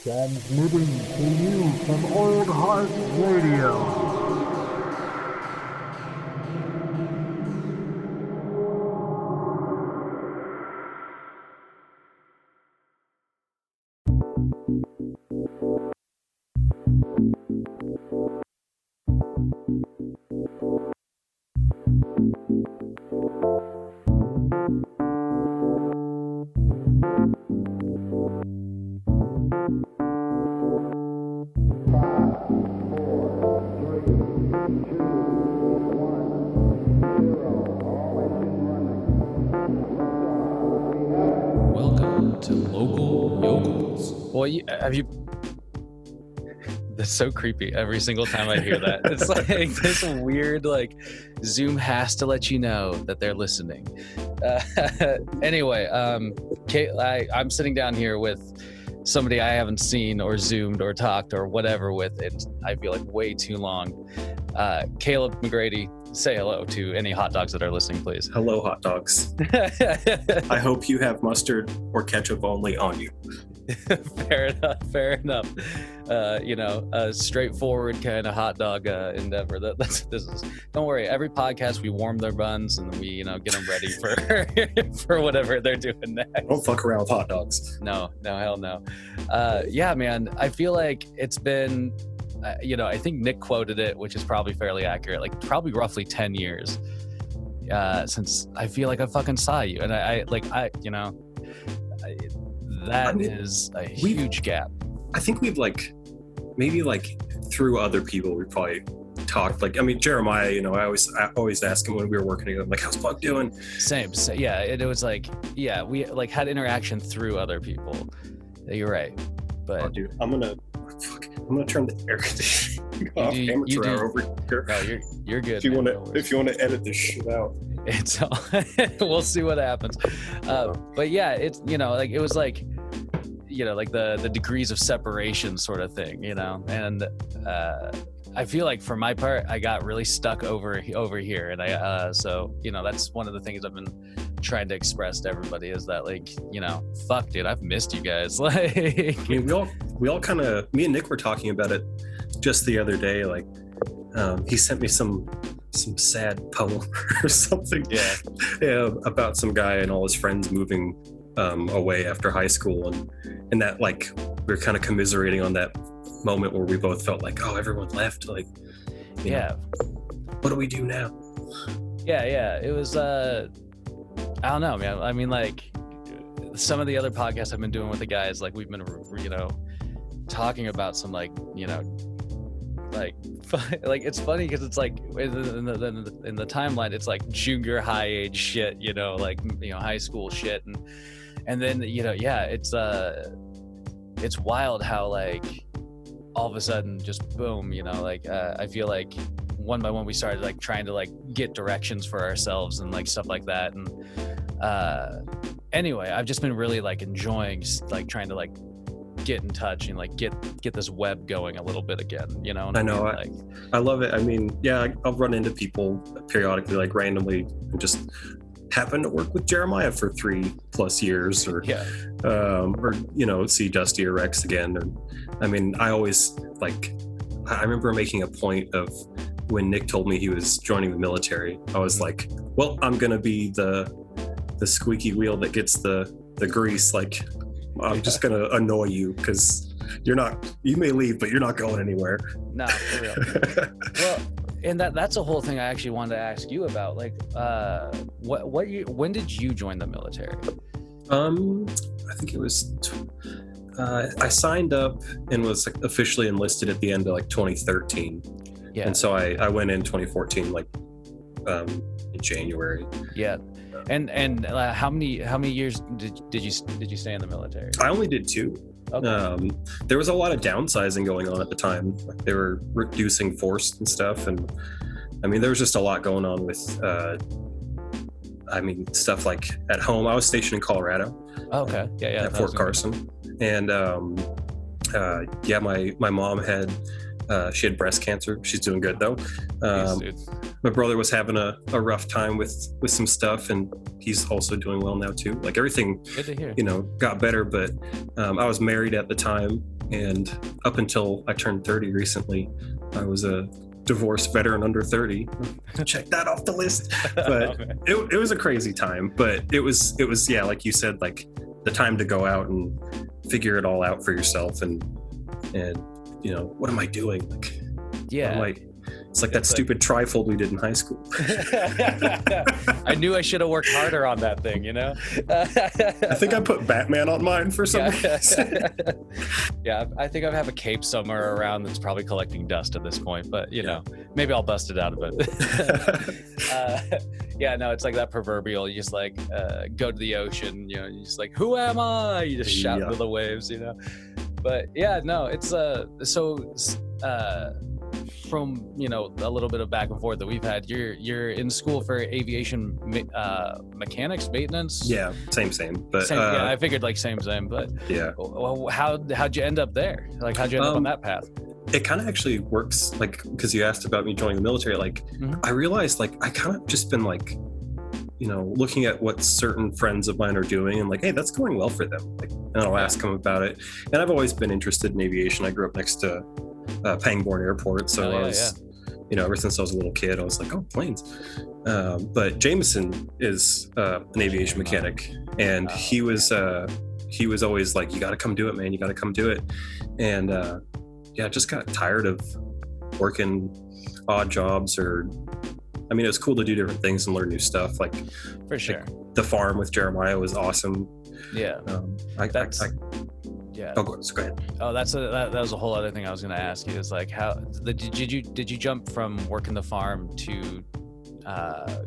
Transmitting to you from Old Heart Radio. Welcome to Local Yokelz. Well, have you? That's so creepy. Every single time I hear that, it's like this weird, like, Zoom has to let you know that they're listening. Anyway, I'm sitting down here with somebody I haven't seen or Zoomed or talked or whatever with, and I feel like way too long. Caleb McGrady, say hello to any hot dogs that are listening, please. Hello, hot dogs. I hope you have mustard or ketchup only on you. Fair enough. A straightforward kind of hot dog endeavor. This is. Don't worry. Every podcast we warm their buns and we get them ready for whatever they're doing next. Don't fuck around with hot dogs. No, hell no. Yeah, man. I feel like it's been. I think Nick quoted it, which is probably fairly accurate. Like probably roughly 10 years since I feel like I fucking saw you, and is a huge gap. I think we've maybe through other people we probably talked. Jeremiah. I always ask him when we were working together. I'm like, how's Buck doing? Same. Yeah. It was we had interaction through other people. You're right. But dude, I'm gonna turn the air conditioning off. Amateur hour over here. No, you're good. If you want to edit this shit out, it's all, we'll see what happens. But yeah, it's it was like the degrees of separation sort of thing, and I feel like for my part, I got really stuck over here, and that's one of the things I've been trying to express to everybody is that fuck, dude, I've missed you guys. We all kind of, me and Nick were talking about it just the other day. He sent me some sad poem or something. Yeah, about some guy and all his friends moving away after high school, and that we were kind of commiserating on that moment where we both felt like, oh, everyone left. What do we do now? Yeah. It was I don't know, man. I mean, some of the other podcasts I've been doing with the guys, we've been talking about some it's funny because it's in the timeline, it's junior high age shit, high school shit, and then it's wild how all of a sudden just boom, I feel like one by one we started trying to get directions for ourselves and stuff like that, and anyway, I've just been really enjoying trying to get in touch and get this web going a little bit again, I know. I love it. I mean, yeah, I'll run into people periodically, randomly, and just happen to work with Jeremiah for 3+ years, or see Dusty or Rex again. And I mean, I always I remember making a point of when Nick told me he was joining the military, I was like, well, I'm gonna be the squeaky wheel that gets the grease. I'm just gonna annoy you because you may leave, but you're not going anywhere. No, for real. Well, and that's a whole thing I actually wanted to ask you about. When did you join the military? I think it was I signed up and was officially enlisted at the end of 2013. Yeah. And so I went in 2014, in January. Yeah. And how many years did you stay in the military? I only did 2. Okay. There was a lot of downsizing going on at the time. They were reducing force and stuff, and I mean there was just a lot going on with stuff at home. I was stationed in Colorado. Okay. Yeah. At Fort Carson. And my mom had she had breast cancer. She's doing good though. My brother was having a rough time with some stuff, and he's also doing well now too. Everything, good to hear. Got better. But I was married at the time, And up until I turned 30 recently, I was a divorced veteran under 30. Check that off the list. But it was a crazy time. But it was yeah, like you said, like the time to go out and figure it all out for yourself and you know, what am I doing? Like, yeah. It's like that stupid trifold we did in high school. I knew I should have worked harder on that thing, you know? I think I put Batman on mine for some reason. Yeah, I think I have a cape somewhere around that's probably collecting dust at this point, but you know, maybe I'll bust it out a bit. Yeah, no, it's like that proverbial, you just like go to the ocean, you know, you just like, who am I? You just shout into the waves, you know? But yeah, no, it's from, you know, a little bit of back and forth that we've had, you're in school for aviation mechanics, maintenance. Yeah, same. But yeah, I figured like same. But yeah, well, how'd you end up there? Like, how'd you end up on that path? It kind of actually works, like, because you asked about me joining the military. Like, I realized, like, I kind of just been like, you know, looking at what certain friends of mine are doing and like, hey, that's going well for them. Like, and I'll ask them about it. And I've always been interested in aviation. I grew up next to Pangborn Airport, so I was, you know, ever since I was a little kid, I was like, oh, planes. But Jameson is an aviation mechanic, and he was always like, you got to come do it, man. You got to come do it. And yeah, I just got tired of working odd jobs, or I mean, it was cool to do different things and learn new stuff. Like, for sure, like, the farm with Jeremiah was awesome. Yeah, yeah. Oh, go ahead. Oh, that was a whole other thing I was going to ask you. Is like, how did you jump from working the farm to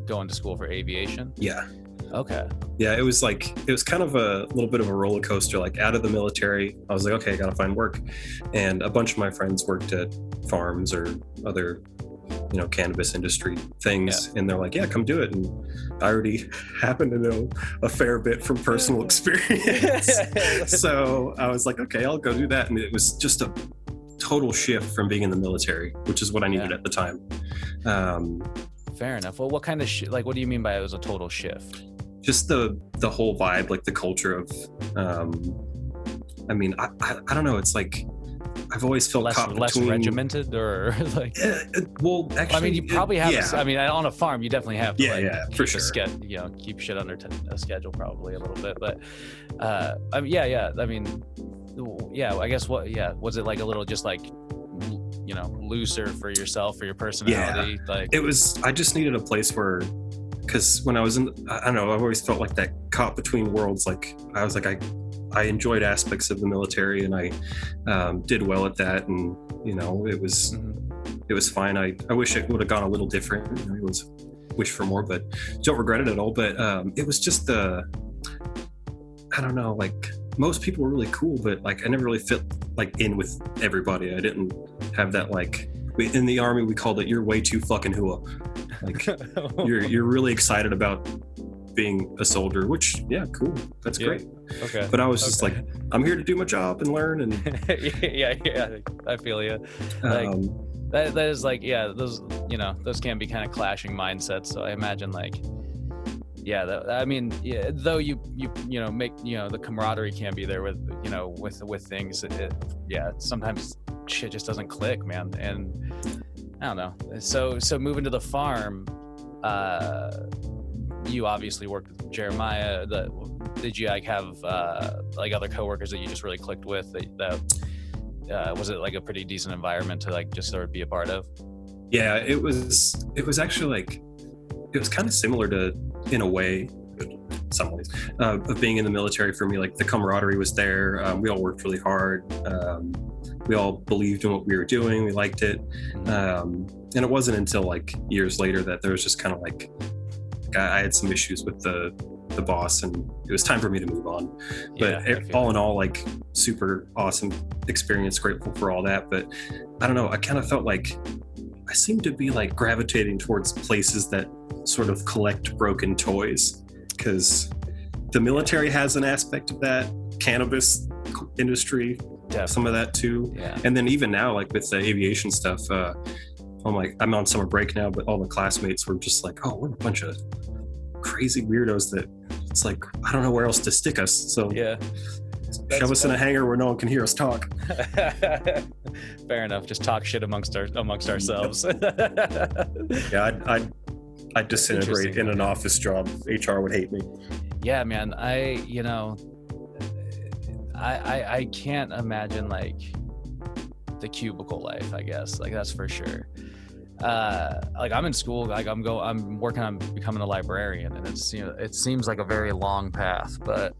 going to school for aviation? Yeah. Okay. Yeah, it was kind of a little bit of a roller coaster. Like, out of the military, I was like, okay, I got to find work, and a bunch of my friends worked at farms or other, you know, cannabis industry things, and they're like, yeah, come do it. And I already happen to know a fair bit from personal experience. So I was like, okay, I'll go do that. And it was just a total shift from being in the military, which is what I needed at the time. Fair enough. Well, what kind of like, what do you mean by it was a total shift? Just the whole vibe, like the culture of, I mean, I don't know. It's like, I've always felt less regimented, or like. Well, actually, I mean, you probably have. I mean, on a farm, you definitely have to. Yeah, for sure. You know, keep shit under a schedule, probably a little bit. But, I mean, yeah. I mean, yeah. I guess was it like a little just like, you know, looser for yourself, for your personality? Yeah. Like, it was. I just needed a place where, because when I was in, I don't know, I've always felt like that caught between worlds. Like, I was like, I enjoyed aspects of the military, and I did well at that, and you know, it was fine. I wish it would have gone a little different. You know, it was wish for more, but don't regret it at all. But it was just I don't know, like, most people were really cool, but like I never really fit like in with everybody. I didn't have that, like, in the Army we called it, you're way too fucking hua. Like, you're really excited about being a soldier, which, yeah, cool, that's great. Okay. But I was just like, I'm here to do my job and learn. And yeah, I feel you. Like, that is like, yeah, those, you know, those can be kind of clashing mindsets. So I imagine, like, yeah, I mean, yeah, though you know, make, you know, the camaraderie can be there with, you know, with things. Yeah, sometimes shit just doesn't click, man. And I don't know. So moving to the farm, you obviously worked with Jeremiah. Did you like have like other coworkers that you just really clicked with? That was it like a pretty decent environment to like just sort of be a part of? Yeah, it was actually like, it was kind of similar to, in a way, some ways, of being in the military for me. Like, the camaraderie was there. We all worked really hard. We all believed in what we were doing. We liked it. And it wasn't until like years later that there was just kind of like, I had some issues with the boss, and it was time for me to move on. But all in all, like, super awesome experience, grateful for all that. But I don't know, I kind of felt like I seemed to be like gravitating towards places that sort of collect broken toys, because the military has an aspect of that, cannabis industry, some of that too. And then even now, like with the aviation stuff, I'm on summer break now, but all the classmates were just like, oh, we're a bunch of crazy weirdos that it's like, I don't know where else to stick us. So Shove us in a hangar where no one can hear us talk. Fair enough. Just talk shit amongst ourselves. Yeah, I'd disintegrate in an office job. HR would hate me. Yeah, man. I can't imagine like the cubicle life, I guess. Like that's for sure. Like I'm in school, like I'm working on becoming a librarian, and it's, you know, it seems like a very long path, but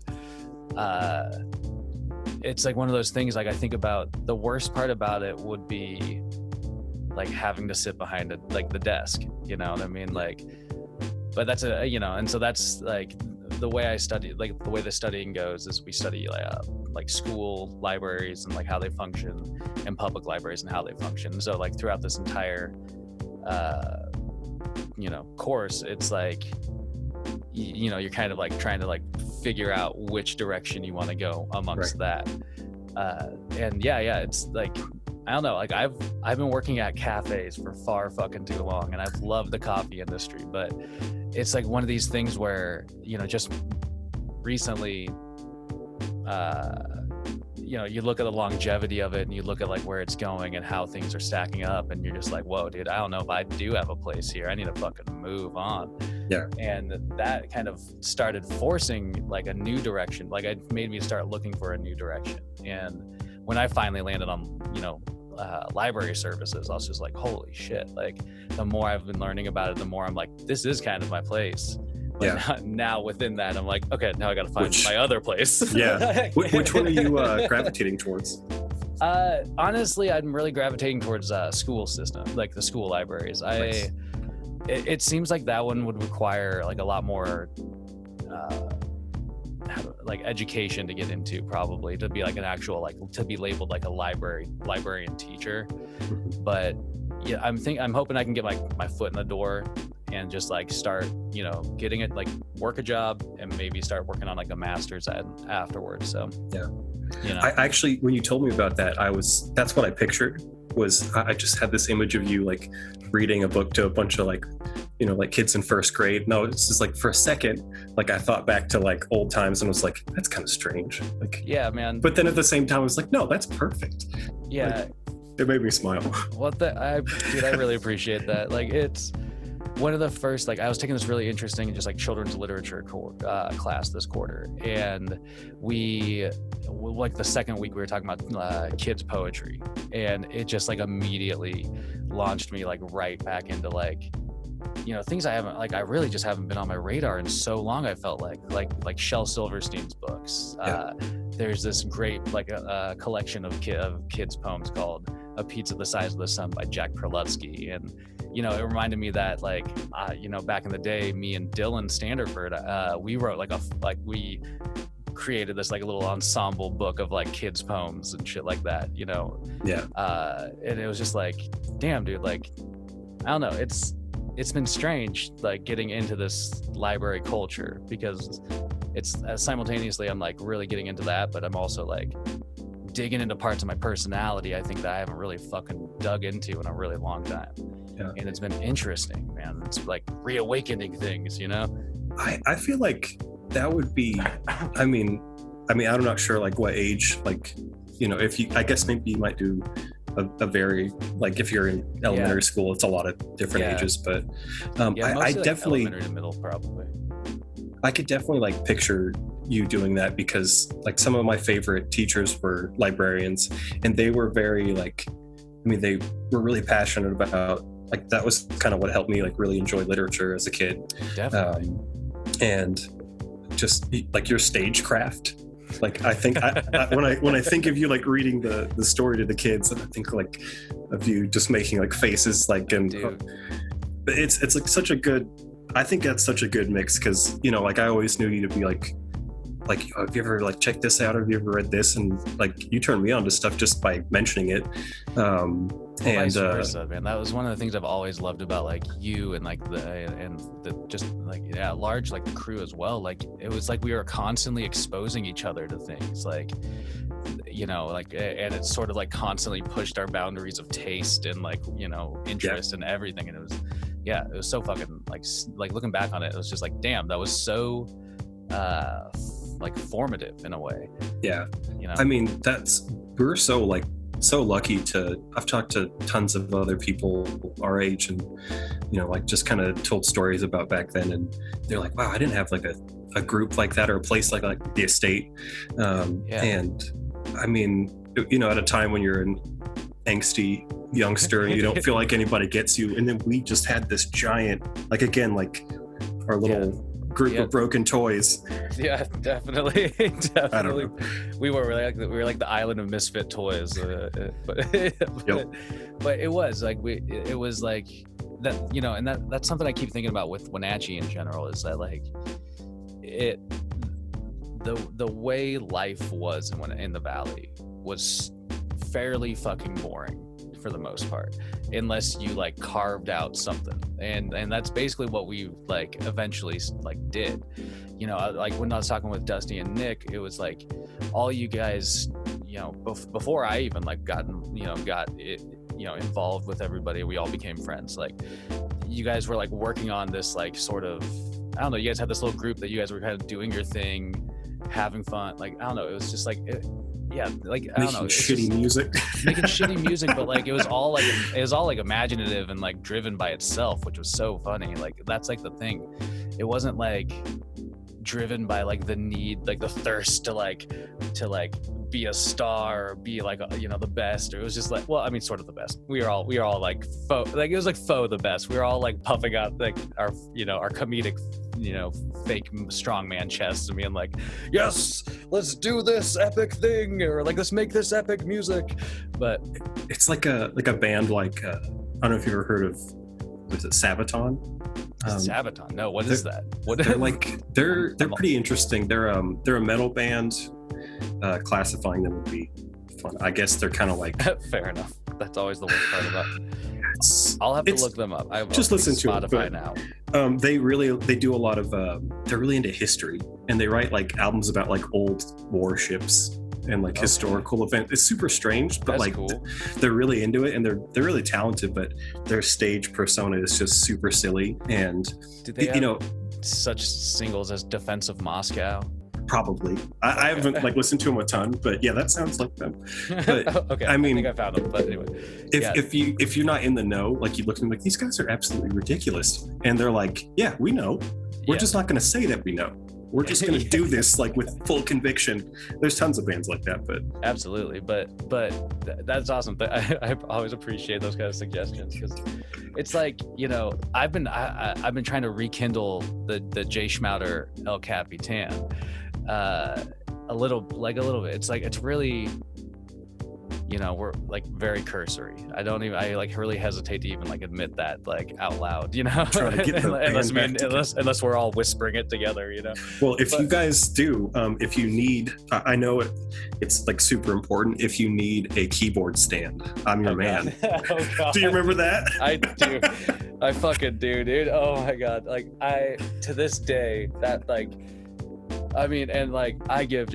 it's like one of those things, like I think about the worst part about it would be like having to sit behind it, like the desk, you know what I mean? Like, but that's a, you know, and so that's like the way I study, like the way the studying goes is we study like school libraries and like how they function, and public libraries and how they function. So like throughout this entire you know, course, it's like, you know, you're kind of like trying to like figure out which direction you want to go amongst that. And yeah, it's like, I don't know, like I've been working at cafes for far fucking too long, and I've loved the coffee industry, but it's like one of these things where, you know, just recently, you know, you look at the longevity of it and you look at like where it's going and how things are stacking up, and you're just like, whoa, dude, I don't know if I do have a place here. I need to fucking move on. Yeah. And that kind of started forcing like a new direction. Like it made me start looking for a new direction. And when I finally landed on, you know, library services, I was just like, holy shit. Like the more I've been learning about it, the more I'm like, this is kind of my place. But now within that, I'm like, okay, now I got to find my other place. Yeah. Which one are you gravitating towards? Honestly, I'm really gravitating towards school system, like the school libraries. Nice. It seems like that one would require like a lot more like education to get into, probably, to be like an actual, like to be labeled like a librarian teacher. But yeah, I'm hoping I can get my foot in the door and just like start, you know, getting it, like work a job and maybe start working on like a master's afterwards. So yeah, you know, I actually, when you told me about that, that's what I pictured. Was I just had this image of you like reading a book to a bunch of like, you know, like kids in first grade. No, it's just like for a second, like I thought back to like old times and was like, that's kind of strange. Like, yeah, man. But then at the same time, I was like, no, that's perfect. Yeah. Like, it made me smile. Dude, I really appreciate that. Like it's one of the first, like I was taking this really interesting just like children's literature class this quarter, and we like the second week we were talking about kids poetry, and it just like immediately launched me like right back into like, you know, things I really just haven't been on my radar in so long. I felt like Shel Silverstein's books. There's this great like a collection of kids poems called A Pizza the Size of the Sun by Jack Prelutsky, and you know, it reminded me that like you know, back in the day, me and Dylan Standerford, we wrote we created this like a little ensemble book of like kids poems and shit like that, you know. And it was just like, damn, dude, like I don't know, it's been strange like getting into this library culture, because it's simultaneously I'm like really getting into that, but I'm also like digging into parts of my personality I think that I haven't really fucking dug into in a really long time. And it's been interesting, man. It's like reawakening things, you know. I feel like that would be, I mean I'm not sure like what age, like, you know, if you, I guess maybe you might do a very, like if you're in elementary school, it's a lot of different ages, but I definitely elementary to middle, probably. I could definitely like picture you doing that, because like some of my favorite teachers were librarians, and they were very like, I mean, they were really passionate about, like that was kind of what helped me like really enjoy literature as a kid. Definitely. And just like your stagecraft, like I think when I think of you like reading the story to the kids, and I think like of you just making like faces, like, and it's like such a good, I think that's such a good mix, because you know, like I always knew you to be like have you ever like checked this out, or have you ever read this, and like you turned me on to stuff just by mentioning it. And vice versa, man. That was one of the things I've always loved about like you and like the just like large like the crew as well. Like it was like we were constantly exposing each other to things, like, you know, like, and it's sort of like constantly pushed our boundaries of taste and like, you know, interest and everything. And it was so fucking like looking back on it, it was just like, damn, that was so like formative in a way. Yeah. You know, I mean, we're so lucky I've talked to tons of other people our age, and like just kind of told stories about back then, and they're like, wow, I didn't have like a group like that or a place like the Estate. And I mean, at a time when you're an angsty youngster and you don't feel like anybody gets you, and then we just had this giant, like, again, like our little group of broken toys. Yeah, definitely. I don't know. We were like the island of misfit toys, but it was like it was like that, and that's something I keep thinking about with Wenatchee in general, is that like the way life was in the valley was fairly fucking boring for the most part, unless you like carved out something, and that's basically what we like eventually like did. Like when I was talking with Dusty and Nick, it was like all you guys, before I even like got involved with everybody, we all became friends. Like you guys were like working on this like sort of, I don't know, you guys had this little group that you guys were kind of doing your thing, having fun. Like, I don't know, it was just like like I don't know, making shitty music, but like it was all like imaginative and like driven by itself, which was so funny. Like that's like the thing. It wasn't like driven by like the need, like the thirst to be a star or be like the best. Or it was just like, well, I mean, sort of the best. We were all like faux, like it was like faux the best. We were all like puffing out like our comedic fake strongman chests and being like, yes, let's do this epic thing, or like let's make this epic music. But it's like a band like I don't know if you've ever heard of, was it Sabaton? Sabaton? No, what is that? What they're like they're pretty interesting. They're a metal band. Classifying them would be fun. I guess they're kind of like fair enough. That's always the worst part about it. I'll have to look them up. I just listen to Spotify now. They do a lot of they're really into history, and they write like albums about like old warships and like historical events. It's super strange, but that's like cool. They're really into it, and they're really talented, but their stage persona is just super silly. And do they have such singles as Defense of Moscow? Probably. I haven't like listened to them a ton, but yeah, that sounds like them. But okay, I mean, I think I found them. But anyway, if you're not in the know, like you look at them like, these guys are absolutely ridiculous, and they're like, yeah, we know. We're just not going to say that we know. We're just going to do this like with full conviction. There's tons of bands like that, but absolutely. But that's awesome. But I always appreciate those kind of suggestions, because it's like, I've been trying to rekindle the Jay Schmouder El Capitan. A little bit. It's like, it's really, we're like very cursory. I like really hesitate to even like admit that like out loud, unless we're all whispering it together, Well, if you guys do, if you need, I know it's like super important. If you need a keyboard stand, I'm your man. Oh, God. Do you remember that? I do. I fucking do, dude. Oh my God. Like to this day, that like, I mean, and like, I give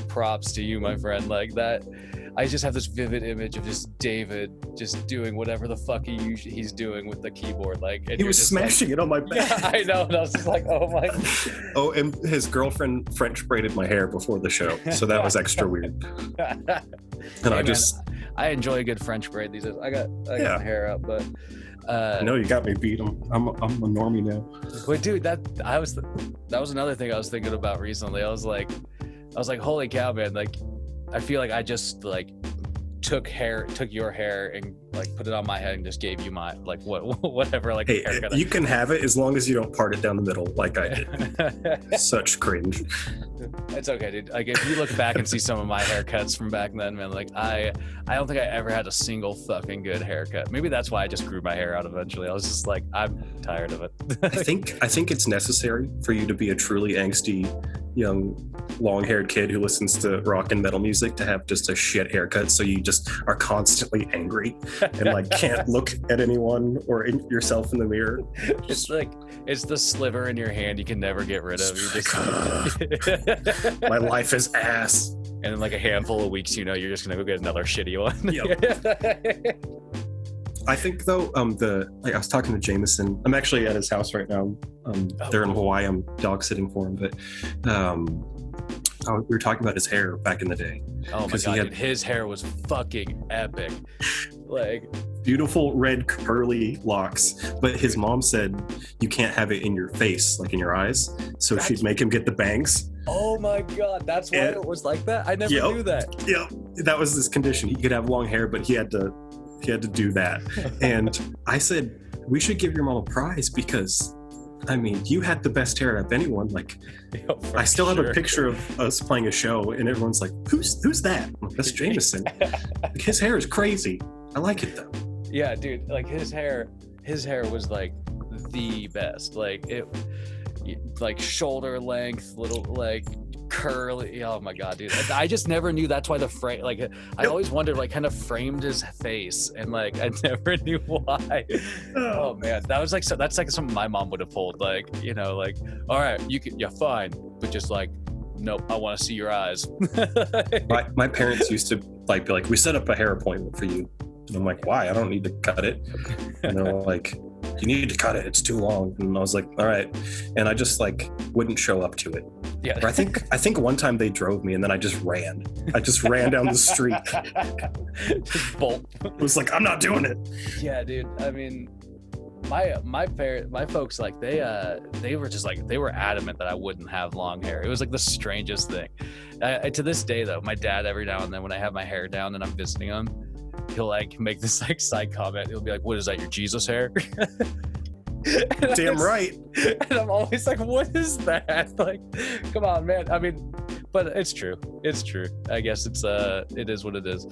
props to you, my friend, like that. I just have this vivid image of just David just doing whatever the fuck he's doing with the keyboard. Like, and he was smashing it on my back. Yeah, I know. And I was just like, oh my. Oh, and his girlfriend French braided my hair before the show, so that was extra weird. And I enjoy a good French braid these days. I got my hair up, but. I know you got me beat. I'm a normie now. Wait, dude, that was another thing I was thinking about recently. I was like, holy cow, man! Like, I feel like I just like took your hair and like put it on my head and just gave you my like whatever like. Hey, you can have it as long as you don't part it down the middle like I did. Such cringe. It's okay, dude. Like, if you look back and see some of my haircuts from back then, man, like I don't think I ever had a single fucking good haircut. Maybe that's why I just grew my hair out eventually. I was just like, I'm tired of it. I think it's necessary for you to be a truly angsty young long-haired kid who listens to rock and metal music to have just a shit haircut, so you just are constantly angry and like can't look at anyone or yourself in the mirror. It's like, it's the sliver in your hand you can never get rid of. You just my life is ass. And in like a handful of weeks, you're just gonna go get another shitty one. Yep. I think though, I was talking to Jameson. I'm actually at his house right now. They're in Hawaii. I'm dog sitting for him, but we were talking about his hair back in the day. Oh my god, dude, his hair was fucking epic. Like beautiful red curly locks, but his mom said you can't have it in your face, like in your eyes, so she'd make him get the bangs. Oh my god, that's why it was like that? I never knew that. Yeah, that was his condition. He could have long hair, but he had to do that. And I said, we should give your mom a prize because, I mean, you had the best hair out of anyone. Like, I still have a picture of us playing a show, and everyone's like, "Who's that?" I'm like, that's Jameson. Like, his hair is crazy. I like it though. Yeah, dude. Like his hair was like the best. Like it, like shoulder length, little like curly. Oh my god, dude. I just never knew that's why the frame. Like I always wondered, like, kind of framed his face, and like I never knew why. Oh man, that was like that's like something my mom would have pulled. Like, you know, like, all right, you can, yeah, fine, but just like, nope, I want to see your eyes. my parents used to like be like, we set up a hair appointment for you, and I'm like, why? I don't need to cut it. And they're like, you need to cut it, it's too long. And I was like, all right. And I just like wouldn't show up to it. Yeah. Or I think one time they drove me, and then I just ran down the street. Just bolt. It was like, I'm not doing it. Yeah, dude. I mean, my folks, like they were just like, they were adamant that I wouldn't have long hair. It was like the strangest thing. To this day though, my dad, every now and then when I have my hair down and I'm visiting him, he'll like make this like side comment. He'll be like, what is that, your Jesus hair? Damn right. And I'm always like, what is that? Like, come on, man. I mean, but it's true. I guess it is what it is.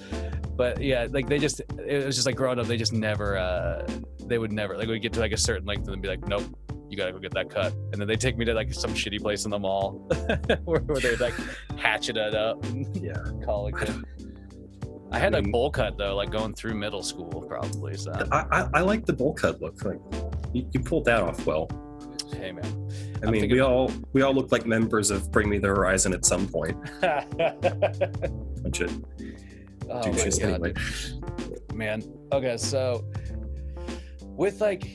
But yeah, like it was just like growing up, they just never, they would never, like, we'd get to like a certain length and then be like, nope, you gotta go get that cut. And then they take me to like some shitty place in the mall where they like hatchet it up and call it good. I had a bowl cut though, like going through middle school probably. So I like the bowl cut look. Like you pulled that off well. Hey man. I mean, we all look like members of Bring Me the Horizon at some point. Bunch of douches anyway. Man. Okay, so with like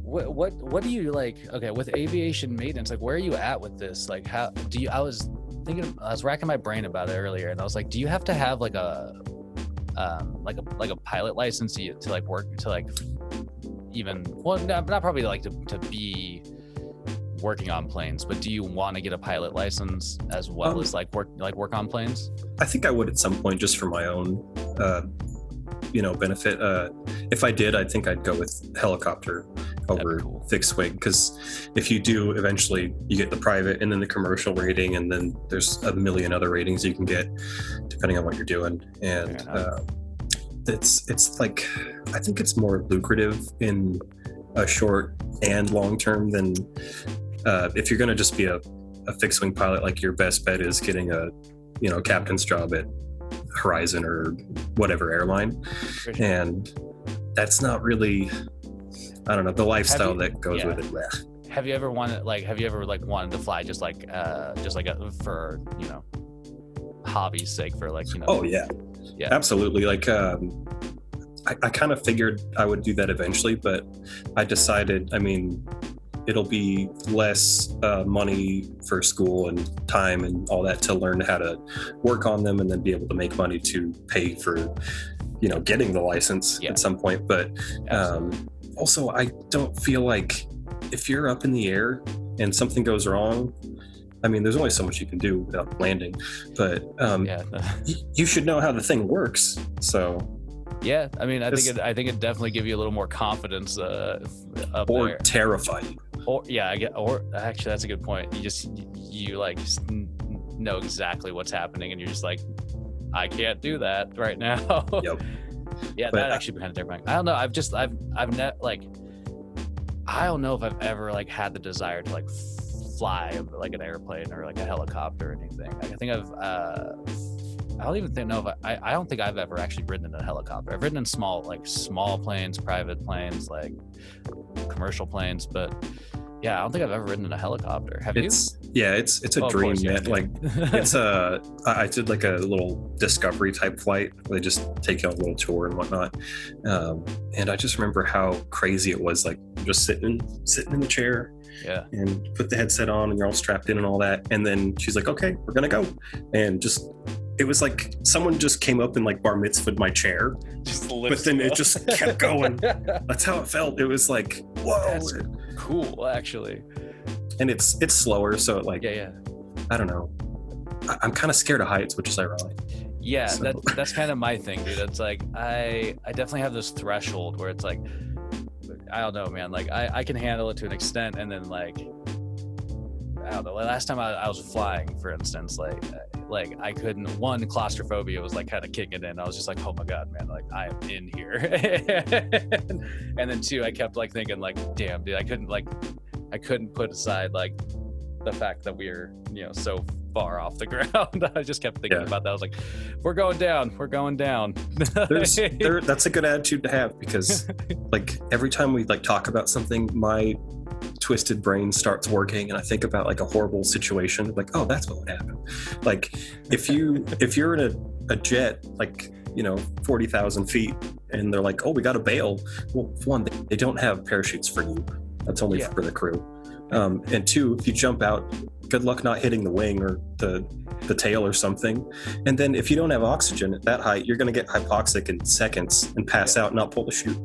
what do you like, okay, with aviation maintenance, like where are you at with this? Like how do you, I was racking my brain about it earlier, and I was like, do you have to have like a pilot license to like work, to like even, well, not probably like to be working on planes, but do you want to get a pilot license as well as like work on planes? I think I would at some point, just for my own benefit. If I did, I think I'd go with helicopter over fixed wing, because if you do, eventually you get the private and then the commercial rating, and then there's a million other ratings you can get depending on what you're doing. And it's like, I think it's more lucrative in a short and long term than if you're going to just be a fixed wing pilot. Like, your best bet is getting a captain's job at Horizon or whatever airline. Sure. And that's not really, I don't know, the lifestyle that goes with it. Have you ever wanted to fly just like for hobby's sake, for like Oh yeah, absolutely. Like I kind of figured I would do that eventually, but I decided, I mean, it'll be less money for school and time and all that to learn how to work on them, and then be able to make money to pay for getting the license at some point. But also, I don't feel like, if you're up in the air and something goes wrong, I mean, there's only so much you can do without landing, but you should know how the thing works. So yeah, I mean, I think it definitely give you a little more confidence up there. Terrifying. Or actually, that's a good point. You like know exactly what's happening, and you're just like, I can't do that right now. Yep. Yeah, that actually kind of terrifying. I don't know. I don't know if I've ever like had the desire to like fly like an airplane or like a helicopter or anything. Like, I think I don't think I've ever actually ridden in a helicopter. I've ridden in small planes, private planes, like commercial planes, but yeah, I don't think I've ever ridden in a helicopter. Have you? Yeah, it's a dream, man. Like, it's I did like a little discovery type flight. They just take you on a little tour and whatnot. And I just remember how crazy it was, like just sitting in the chair Yeah. and put the headset on, and you're all strapped in and all that. And then she's like, okay, we're going to go. And just, it was like someone just came up and like bar mitzvahed my chair, but then it just kept going. That's how it felt. It was like, whoa. That's cool, actually. And it's slower. So it like, Yeah. I don't know. I'm kind of scared of heights, which is ironic. Yeah, So- that's kind of my thing, dude. It's like I definitely have this threshold where it's like, I don't know, man. Like I can handle it to an extent, and then like I don't know. Like, last time I was flying, for instance, like I couldn't. One, claustrophobia was like kind of kicking in. I was just like, oh my god, man, like I am in here. And then two, I kept like thinking like, damn, dude, I couldn't put aside like the fact that we're so far off the ground. I just kept thinking about that. I was like, we're going down. That's a good attitude to have, because like every time we like talk about something, my twisted brain starts working and I think about like a horrible situation, like, oh, that's what would happen. Like if you're in a jet, like 40,000 feet, and they're like, oh, we got to bail. Well, one, they don't have parachutes for you. That's only for the crew. And two, if you jump out, good luck not hitting the wing or the tail or something. And then if you don't have oxygen at that height, you're going to get hypoxic in seconds and pass out and not pull the chute.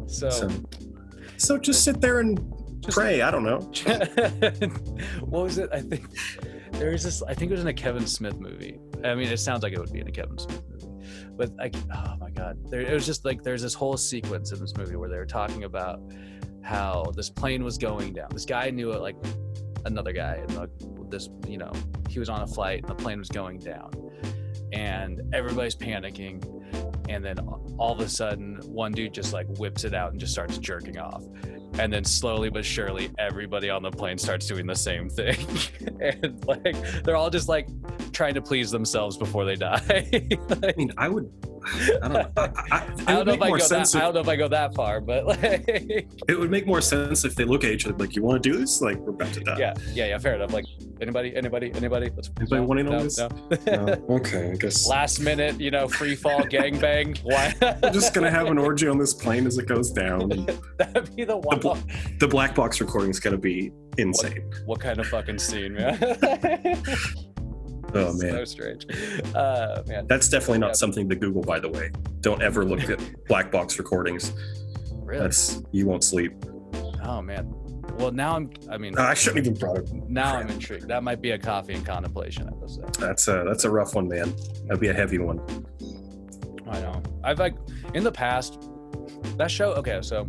So just sit there and pray. I don't know. What was it? I think it was in a Kevin Smith movie. I mean, it sounds like it would be in a Kevin Smith movie, but oh my god, it was just like there's this whole sequence in this movie where they were talking about how this plane was going down. This guy knew it, like another guy, and he was on a flight and the plane was going down, and everybody's panicking, and then all of a sudden one dude just like whips it out and just starts jerking off, and then slowly but surely everybody on the plane starts doing the same thing. And like they're all just like trying to please themselves before they die. I mean, I don't know. I don't know if I go that far, but like it would make more sense if they look at each other like, you want to do this? Like, we're about to die. Yeah, fair enough. Like, anybody? Anybody want to know this? No. Okay, I guess. Last minute, free fall gangbang. Why? We're just gonna have an orgy on this plane as it goes down. That'd be the one. The black box recording is gonna be insane. What kind of fucking scene, man? Oh man, so strange. Man, that's definitely not something to Google, by the way. Don't ever look at black box recordings. Really? You won't sleep. Oh man. Well, now I shouldn't even brought it. Now I'm intrigued. That might be a coffee and contemplation episode. That's a rough one, man. That'd be a heavy one. I know. I've in the past, that show. Okay, so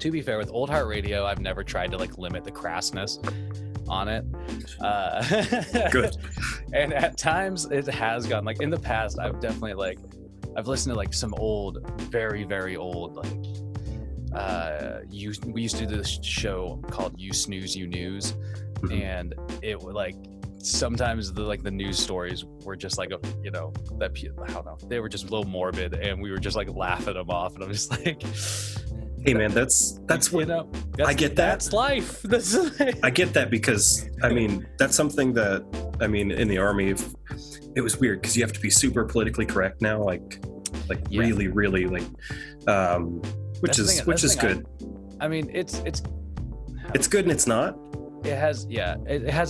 to be fair, with Old Heart Radio, I've never tried to limit the crassness on it. Good. And at times it has gone in the past. I've definitely I've listened to some old, very very old we used to do this show called You Snooze You News, and it would sometimes the news stories were just that I don't know, they were just a little morbid, and we were just laughing them off, and I'm just hey man, that's what I get. That's life. I get that, because that's something that in the Army, it was weird because you have to be super politically correct now, really which is good. It's good and it's not. It has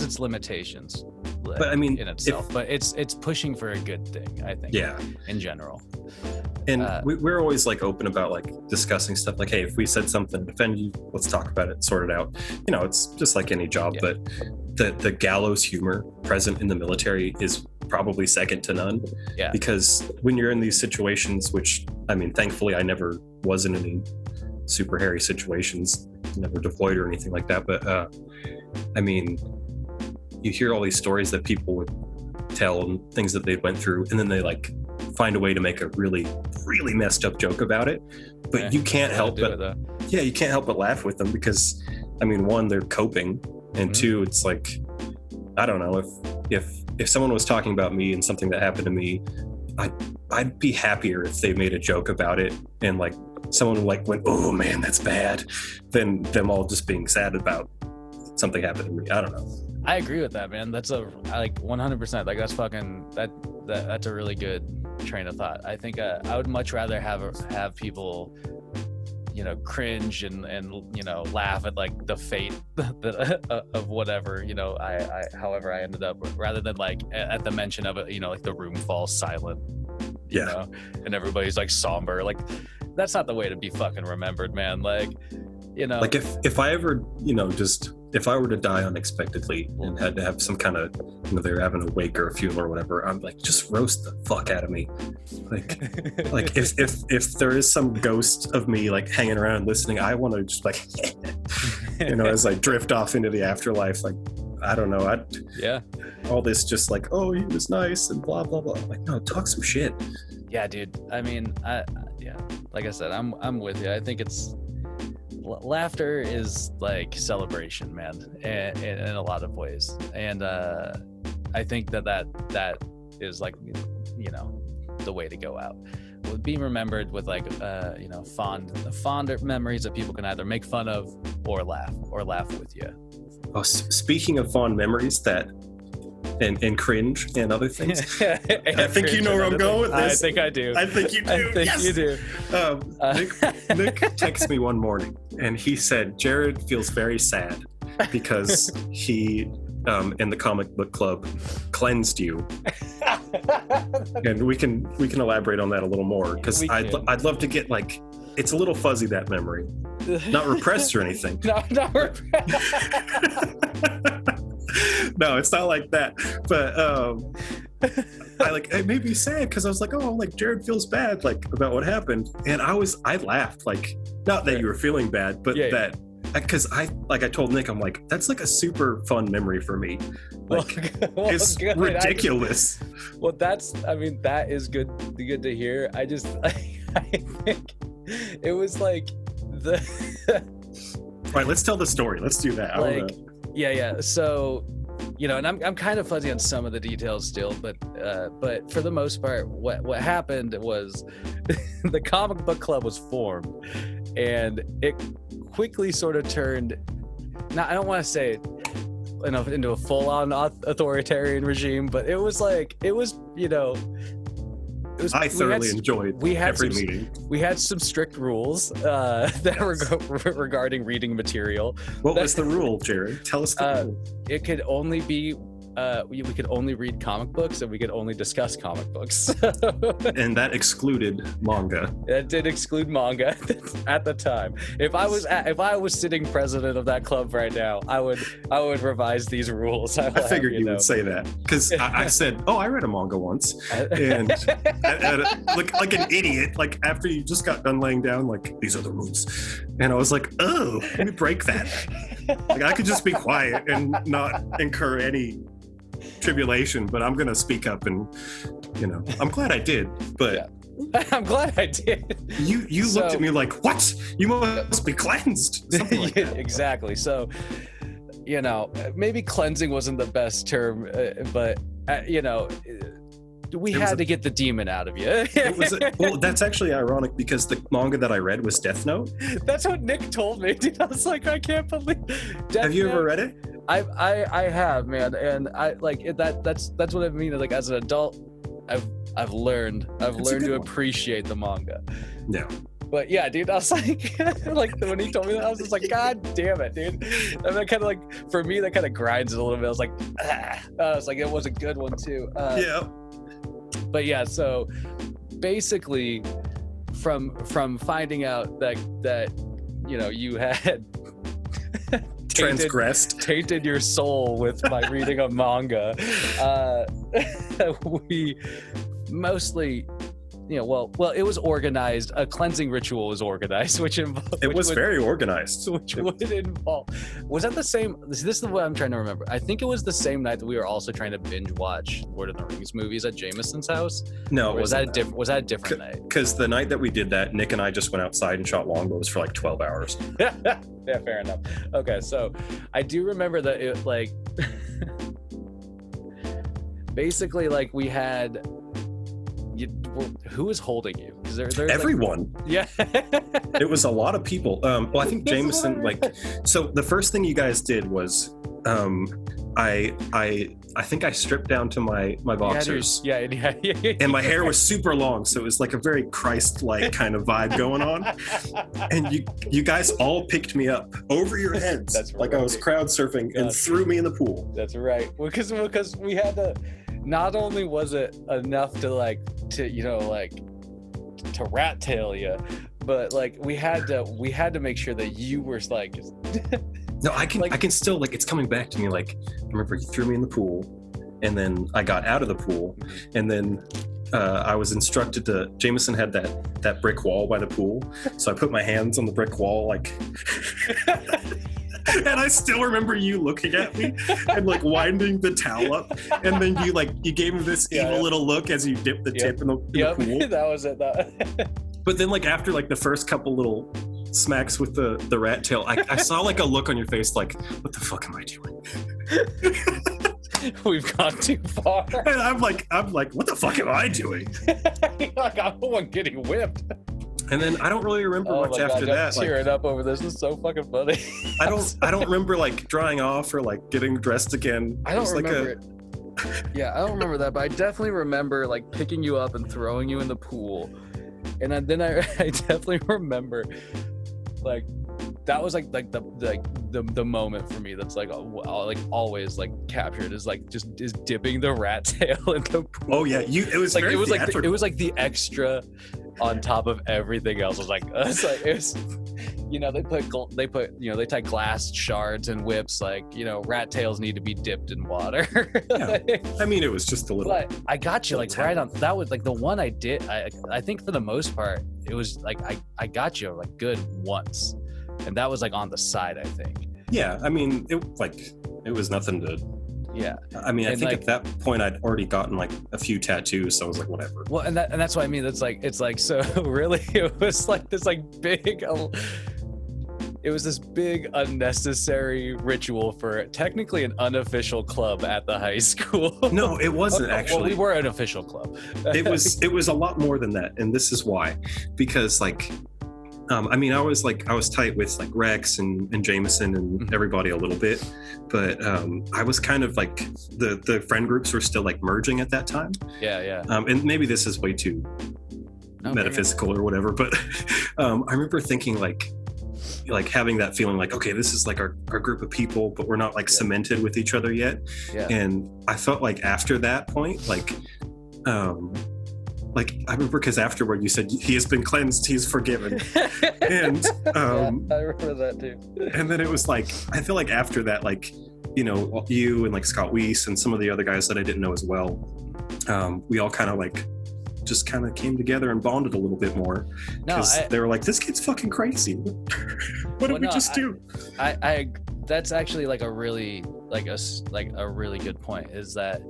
its limitations, but in itself, but it's pushing for a good thing, I think. Yeah, in general. And we're always open about discussing stuff hey, if we said something to offend you, let's talk about it, sort it out. It's just like any job. But the gallows humor present in the military is probably second to none. Yeah. Because when you're in these situations, which thankfully I never was in any super hairy situations, never deployed or anything like that. But you hear all these stories that people would tell and things that they went through, and then they find a way to make a really, really messed up joke about it. But you can't help but you can't help but laugh with them, because one, they're coping, and two, it's I don't know, if someone was talking about me and something that happened to me, I'd be happier if they made a joke about it and someone went, oh man, that's bad, than them all just being sad about something happened to me. I don't know. I agree with that, man. That's 100%. That's fucking that's a really good train of thought. I think I would much rather have people cringe and laugh at like the fate of whatever, I however I ended up, rather than like at the mention of it, like the room falls silent, and everybody's like somber. Like that's not the way to be fucking remembered, man. Like, like if I ever, if I were to die unexpectedly and had to have some kind of, they're having a wake or a funeral or whatever, I'm like, just roast the fuck out of me. Like if there is some ghost of me like hanging around listening, I want to just like, as I drift off into the afterlife, like, I don't know. All this just like, oh, he was nice and blah, blah, blah. I'm like, no, talk some shit. Yeah, dude. I mean, like I said, I'm with you. I think laughter is like celebration, man, in a lot of ways, and I think that is like the way to go out, with being remembered with like fonder memories that people can either make fun of or laugh with you. Oh, speaking of fond memories and cringe and other things, I think you know where I'm going with this. I think I do. I think you do. I think yes! you do. Nick texted me one morning and he said Jared feels very sad because he in the comic book club cleansed you. And we can elaborate on that a little more, because I'd love to get like, it's a little fuzzy, that memory, not repressed or anything. Not repressed. No, it's not like that. But it made me sad because I was like, oh, like Jared feels bad like about what happened, and I laughed, like, not that you were feeling bad, but that because I told Nick, I'm like, that's like a super fun memory for me. Like, it's good. Ridiculous. That is good to hear. I think it was like All right, let's tell the story. Let's do that. Yeah. So, and I'm kind of fuzzy on some of the details still, but for the most part, what happened was the comic book club was formed, and it quickly sort of turned. Now, I don't want to say into a full-on authoritarian regime, but it was. I thoroughly enjoyed every meeting. We had some strict rules that were regarding reading material. What was the rule, Jared? Tell us the rule. It could only be we could only read comic books, and we could only discuss comic books. And that excluded manga. That did exclude manga at the time. If I was sitting president of that club right now, I would revise these rules. I figured you would say that, because I said, oh, I read a manga once, and like an idiot, like after you just got done laying down, like, these are the rules, and I was like, oh, let me break that. Like, I could just be quiet and not incur any tribulation, but I'm gonna speak up, and I'm glad I did. But I'm glad I did. You looked at me like, what? You must be cleansed. Something like that. Exactly. So, maybe cleansing wasn't the best term, but we had to get the demon out of you. Well, that's actually ironic, because the manga that I read was Death Note. That's what Nick told me, dude. I was like, I can't believe. Have you ever read it? I have, man, and I like it, that's what I mean. Like, as an adult, I've learned to appreciate the manga. Yeah. But yeah, dude, I was like, when he told me that, I was just like, God damn it, dude. And that kind of like, for me, that kind of grinds it a little bit. I was like, it was a good one too. Yeah. But yeah, so basically, from finding out that you had tainted your soul with my reading of manga, we mostly, it was organized. A cleansing ritual was organized, very organized. Which would involve. Was that the same? This is what I'm trying to remember. I think it was the same night that we were also trying to binge watch Lord of the Rings movies at Jameson's house. No, was that a different night? Because the night that we did that, Nick and I just went outside and shot longbows for like 12 hours. Yeah, fair enough. Okay, so I do remember that it like basically like we had. Who was holding you? Because there's everyone. Like, yeah. It was a lot of people. Well, I think Jameson, so the first thing you guys did was I I think I stripped down to my boxers. Yeah. And my hair was super long, so it was like a very Christ-like kind of vibe going on. And you guys all picked me up over your heads. That's like right. I was crowd surfing and threw me in the pool. That's right. Because we had to. Not only was it enough to rat tail you, but like we had to make sure that you were like. No, I can still, like, it's coming back to me. Like, I remember you threw me in the pool, and then I got out of the pool, and then I was instructed to. Jameson had that brick wall by the pool, so I put my hands on the brick wall, like. And I still remember you looking at me and like winding the towel up, and then you gave me this evil little look as you dipped the tip in the pool. That was it. But then, like, after like the first couple little smacks with the rat tail, I saw like a look on your face, like, what the fuck am I doing? We've gone too far. And I'm like, what the fuck am I doing? Like, I'm the one getting whipped. And then I don't really remember much after that. I'm tearing up over this. This is so fucking funny. I don't remember like drying off or like getting dressed again. I don't remember it. Yeah, I don't remember that, but I definitely remember like picking you up and throwing you in the pool. And then I definitely remember like that was like the moment for me that's like always like captured is like just dipping the rat tail in the pool. Oh yeah, it was like the extra on top of everything else. It was they tie glass shards and whips, like, rat tails need to be dipped in water. Yeah. I mean, it was just a little. But I got you like right on. That was like the one I did. I think for the most part, it was like I got you like good once, and that was like on the side, I think. Yeah, I mean, it was nothing to. Yeah. I mean, I think at that point I'd already gotten like a few tattoos, so I was like, whatever. Well, and that's what I mean. It's like so really it was like this like big. It was this big unnecessary ritual for technically an unofficial club at the high school. No, it wasn't actually. Well, we were an official club. It was a lot more than that, and this is why. Because like. I mean, I was tight with like Rex and Jameson and everybody a little bit, but I was kind of like the friend groups were still like merging at that time. Yeah. And maybe this is way too metaphysical or whatever, but I remember thinking like having that feeling like, okay, this is like our group of people, but we're not like cemented with each other yet. Yeah. And I felt like after that point, like I remember because afterward you said he has been cleansed, he's forgiven, and I remember that too. And then it was like I feel like after that, like you and like Scott Weiss and some of the other guys that I didn't know as well, we all kind of like just kind of came together and bonded a little bit more because they were like, this kid's fucking crazy. What did we just do? I that's actually like a really a really good point is that.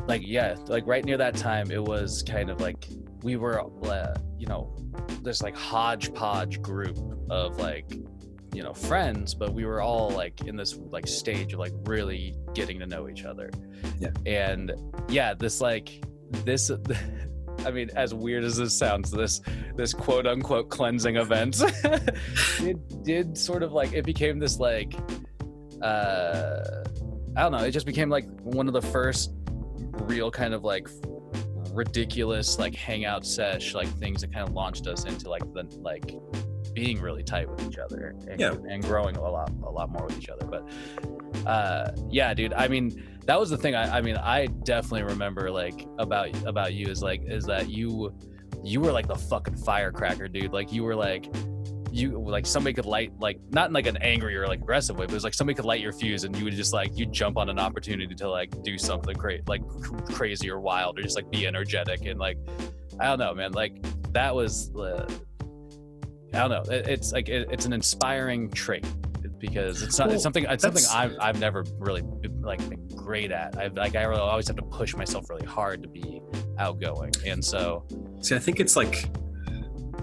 Like, yeah, like right near that time, it was kind of like we were, this like hodgepodge group of like, friends, but we were all like in this like stage of like really getting to know each other. Yeah. And yeah, this, I mean, as weird as this sounds, this quote unquote cleansing event, it did sort of like, it became this like, I don't know, it just became like one of the first real kind of like ridiculous like hangout sesh like things that kind of launched us into like the like being really tight with each other and growing a lot more with each other. But yeah, dude, I mean that was the thing. I mean I definitely remember like about you is that you were like the fucking firecracker, dude. Like you were like somebody could light, like not in like an angry or like aggressive way, but it was like somebody could light your fuse and you would just like, you'd jump on an opportunity to like do something crazy or wild or just like be energetic. And like, I don't know, man, like that was, I don't know. It's like, it's an inspiring trait because it's something I've never really been great at. I really always have to push myself really hard to be outgoing. And so, see, I think it's like,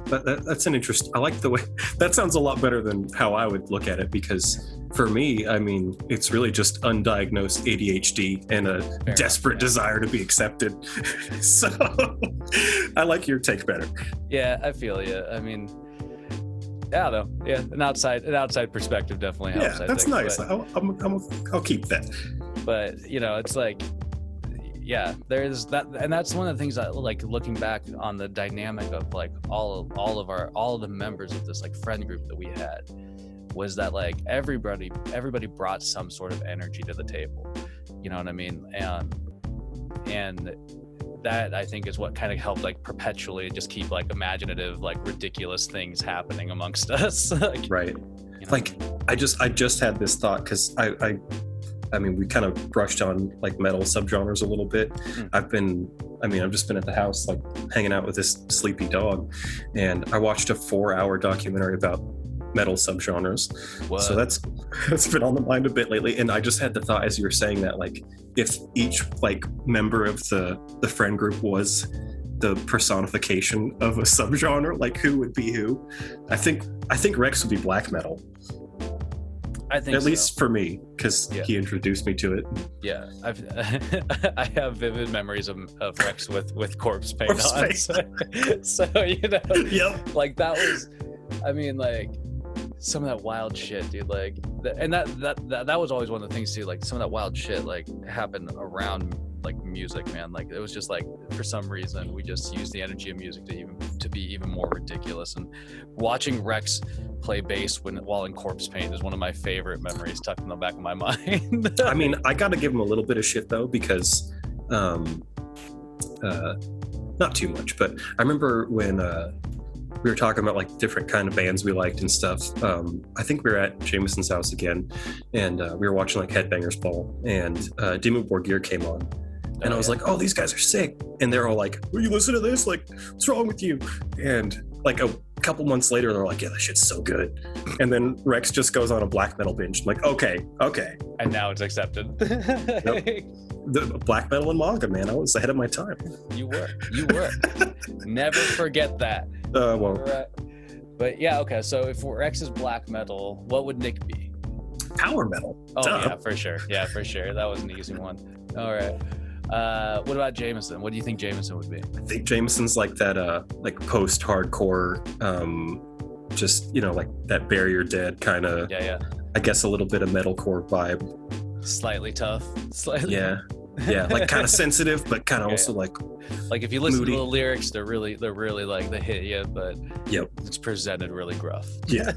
that's an interest. I like the way that sounds a lot better than how I would look at it, because for me, I mean, it's really just undiagnosed ADHD and a desperate desire to be accepted. So I like your take better. Yeah, I feel you. I mean, I don't know. Yeah, an outside perspective definitely helps. Yeah, that's nice. I'll keep that. But you know, it's like, yeah, there's that, and that's one of the things that, like, looking back on the dynamic of like all of the members of this like friend group that we had, was that like everybody brought some sort of energy to the table, you know what I mean? And that, I think, is what kind of helped like perpetually just keep like imaginative, like ridiculous things happening amongst us. Like, right. You know? Like I just had this thought, because I mean, we kind of brushed on like metal subgenres a little bit. I've just been at the house like hanging out with this sleepy dog, and I watched a 4-hour documentary about metal subgenres. What? So that's been on the mind a bit lately. And I just had the thought, as you were saying that, like, if each like member of the friend group was the personification of a subgenre, like who would be who? I think Rex would be black metal. I think at least for me, because he introduced me to it. Yeah, I have vivid memories of Rex with corpse paint on. So you know, yep. Like that was, I mean, like some of that wild shit, dude. Like, and that was always one of the things too. Like some of that wild shit like happened around like music, man. Like it was just like, for some reason we just used the energy of music to be even more ridiculous. And watching Rex play bass while in corpse paint is one of my favorite memories tucked in the back of my mind. I mean, I got to give him a little bit of shit though, because not too much, but I remember when we were talking about like different kind of bands we liked and stuff. I think we were at Jameson's house again, and we were watching like Headbangers Ball, and Dimmu Borgir came on. And I was like, oh, these guys are sick. And they're all like, will you listen to this? Like, what's wrong with you? And like a couple months later, they're like, yeah, that shit's so good. And then Rex just goes on a black metal binge. I'm like, okay. And now it's accepted. Yep. The black metal and manga, man. I was ahead of my time. You were. Never forget that. Well. Right. But yeah, okay. So if Rex is black metal, what would Nick be? Power metal. Oh, yeah, for sure. That was an easy one. All right. What about Jameson? What do you think Jameson would be? I think Jameson's like that like post-hardcore, just, you know, like that Bury Your Dead kind of, I guess a little bit of metalcore vibe. Slightly tough. Yeah, like kind of sensitive, but kind of also like if you listen moody. to the lyrics, they're really like, they hit you, but it's presented really gruff. Yeah.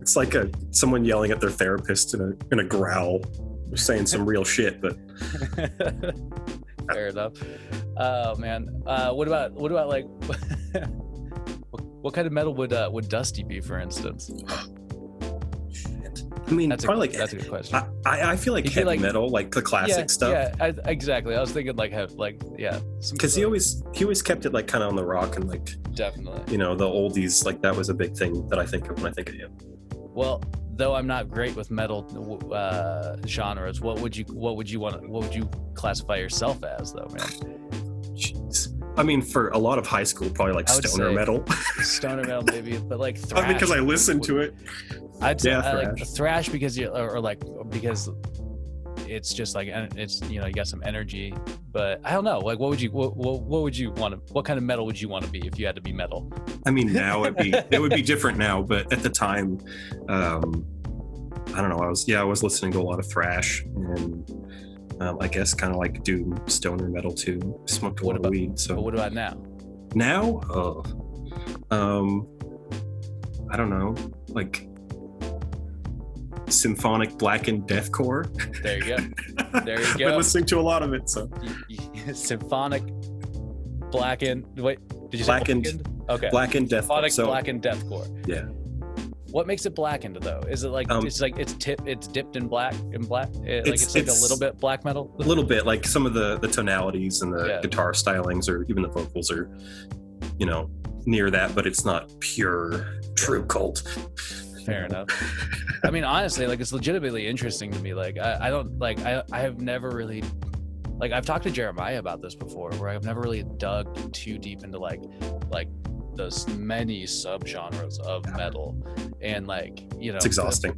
It's like someone yelling at their therapist in a growl. They're saying some real shit, but fair enough. Oh man, what about like what kind of metal would Dusty be, for instance? I mean, that's a good question. I feel like heavy metal, like the classic stuff. Yeah, exactly. I was thinking because he always kept it like kind of on the rock, and like definitely, you know, the oldies, like that was a big thing that I think of when I think of him. Well, though I'm not great with metal genres, what would you classify yourself as, though, man? Jeez. I mean, for a lot of high school, probably like stoner metal. Stoner metal, maybe, but like thrash. I mean, because I listened to it. I'd say like thrash because because it's just like, it's, you know, you got some energy. But I don't know, like what would you want to, what kind of metal would you want to be if you had to be metal? I mean, now it would be different now, but at the time, I don't know, I was listening to a lot of thrash, and I guess kind of like doom stoner metal too. Smoked a lot of weed. So but what about now? I don't know, like symphonic blackened deathcore. There you go. I've been listening to a lot of it, so symphonic blackened. Wait, did you say blackened? Okay. Blackened deathcore. Symphonic blackened deathcore. Yeah. What makes it blackened though? Is it like it's dipped in black it's like a little bit black metal? A little bit, like some of the tonalities and the guitar stylings, or even the vocals are, you know, near that, but it's not pure true cult. Fair enough. I mean, honestly, like it's legitimately interesting to me. Like I don't like I have never really, like, I've talked to Jeremiah about this before, where I've never really dug too deep into like those many subgenres of metal, and like, you know, it's exhausting.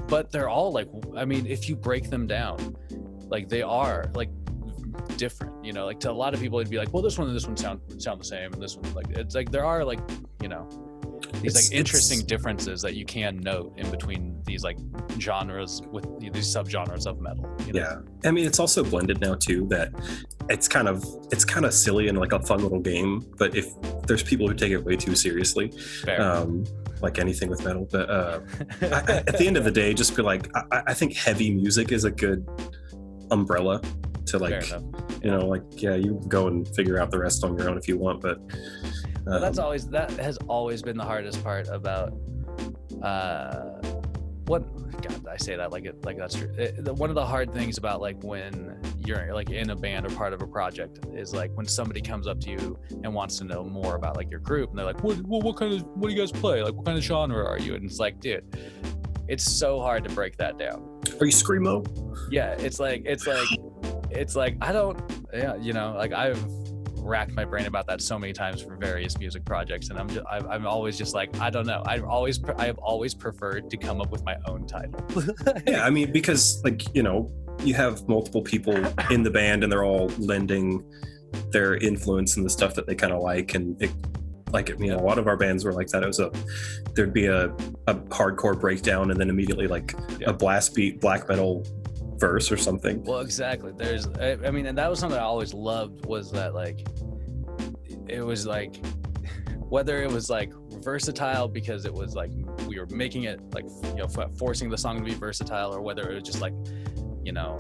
But they're all like, I mean, if you break them down, like they are like different, you know, like to a lot of people it'd be like, well, this one and this one sound the same, and this one, like, it's like there are like, you know. these like interesting differences that you can note in between these like genres with these subgenres of metal. Yeah, I mean, it's also blended now too, that it's kind of silly and like a fun little game, but if there's people who take it way too seriously, like anything with metal, but at the end of the day, just be like, I think heavy music is a good umbrella to like, you know, like, yeah, you go and figure out the rest on your own if you want, but that has always been the hardest part about what God, I say that like that's true. One of the hard things about like when you're like in a band or part of a project is like when somebody comes up to you and wants to know more about like your group, and they're like, what do you guys play? Like, what kind of genre are you? And it's like, dude, it's so hard to break that down. Are you screamo? Yeah, it's like I don't, yeah, you know, like I've racked my brain about that so many times for various music projects, and I'm always just like, I don't know. I have always preferred to come up with my own title. Yeah, I mean, because like, you know, you have multiple people in the band and they're all lending their influence and the stuff that they kind of like, and a lot of our bands were like that. It was there'd be a hardcore breakdown and then immediately like a blast beat black metal verse or something. Well, exactly. I mean, and that was something I always loved, was that like it was like, whether it was like versatile because it was like we were making it like, you know, forcing the song to be versatile, or whether it was just like, you know,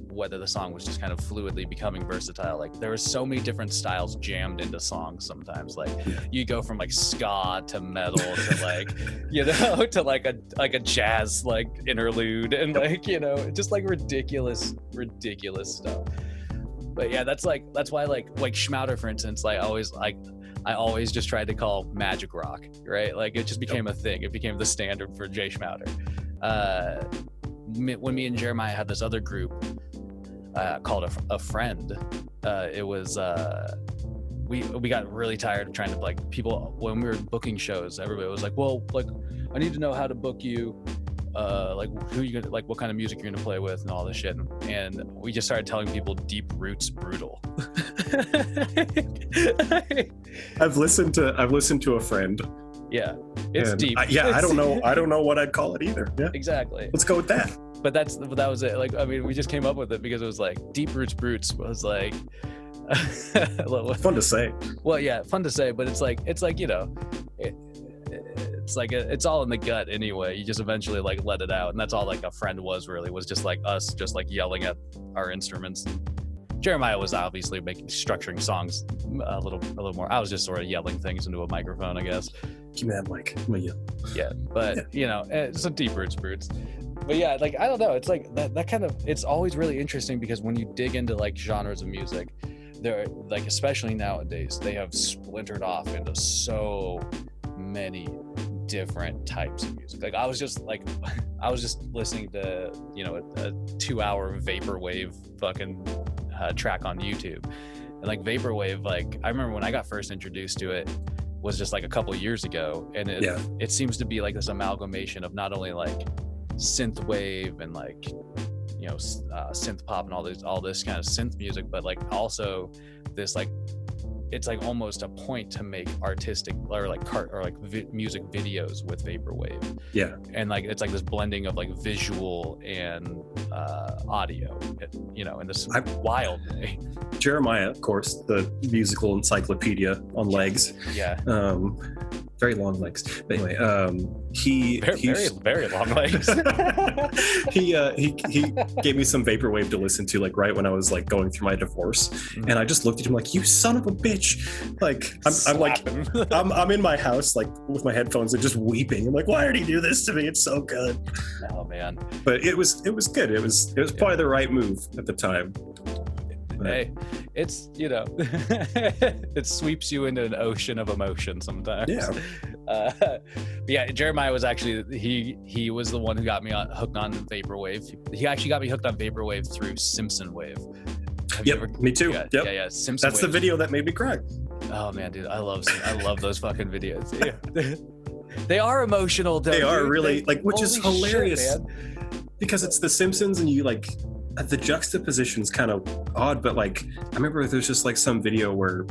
whether the song was just kind of fluidly becoming versatile. Like there were so many different styles jammed into songs sometimes. Like you go from like ska to metal to like, you know, to like a jazz like interlude, and like, you know, just like ridiculous stuff. But yeah, that's why like Schmouder, for instance, like I always just tried to call magic rock, right? Like it just became a thing. It became the standard for Jay Schmouder. When me and Jeremiah had this other group called a friend, it was we got really tired of trying to, like, people, when we were booking shows, everybody was like, well, like, I need to know how to book you, like who you gonna, like what kind of music you're gonna play with and all this shit, and we just started telling people Deep Roots Brutal. I've listened to a friend. Yeah, it's deep. I don't know what I'd call it either. Yeah, exactly. Let's go with that. But that was it. Like, I mean, we just came up with it because it was like Deep Roots Brutes was like fun to say. Well, yeah, fun to say, but it's like, you know, it's like it's all in the gut anyway. You just eventually like let it out, and that's all like a friend was just like us just like yelling at our instruments. Jeremiah was obviously structuring songs a little more. I was just sort of yelling things into a microphone, I guess. Give me that mic. I'm gonna yell. Yeah, but you know, it's a Deep Roots Brutes. But yeah, like, I don't know. It's like that kind of, it's always really interesting because when you dig into like genres of music, they're like, especially nowadays, they have splintered off into so many different types of music. Like I was just listening to, you know, a 2-hour vaporwave fucking track on YouTube, and like vaporwave, like I remember when I got first introduced to it was just like a couple years ago, and it seems to be like this amalgamation of not only like synth wave and like, you know, synth pop and all this kind of synth music, but like also this like, it's like almost a point to make artistic or like music videos with vaporwave. Yeah, and like it's like this blending of like visual and audio, you know, in this wild way. Jeremiah, of course, the musical encyclopedia on legs. Yeah. Very long legs. But anyway, very long legs. he gave me some vaporwave to listen to, like right when I was like going through my divorce, and I just looked at him like, "You son of a bitch!" Like I'm like I'm in my house like with my headphones and just weeping. I'm like, "Why did he do this to me? It's so good." Oh man! But it was good. It was probably the right move at the time. Hey, it's, you know, it sweeps you into an ocean of emotion sometimes. Yeah. Jeremiah was actually, he was the one who got me hooked on vaporwave. He actually got me hooked on vaporwave through Simpson Wave. Me too. Yeah. Simpson That's Wave. The video that made me cry. Oh man, dude, I love those fucking videos. Yeah. They are emotional though. They are really like, which is hilarious, shit, man. Because it's the Simpsons, and you like, the juxtaposition's kind of odd, but like I remember there's just like some video where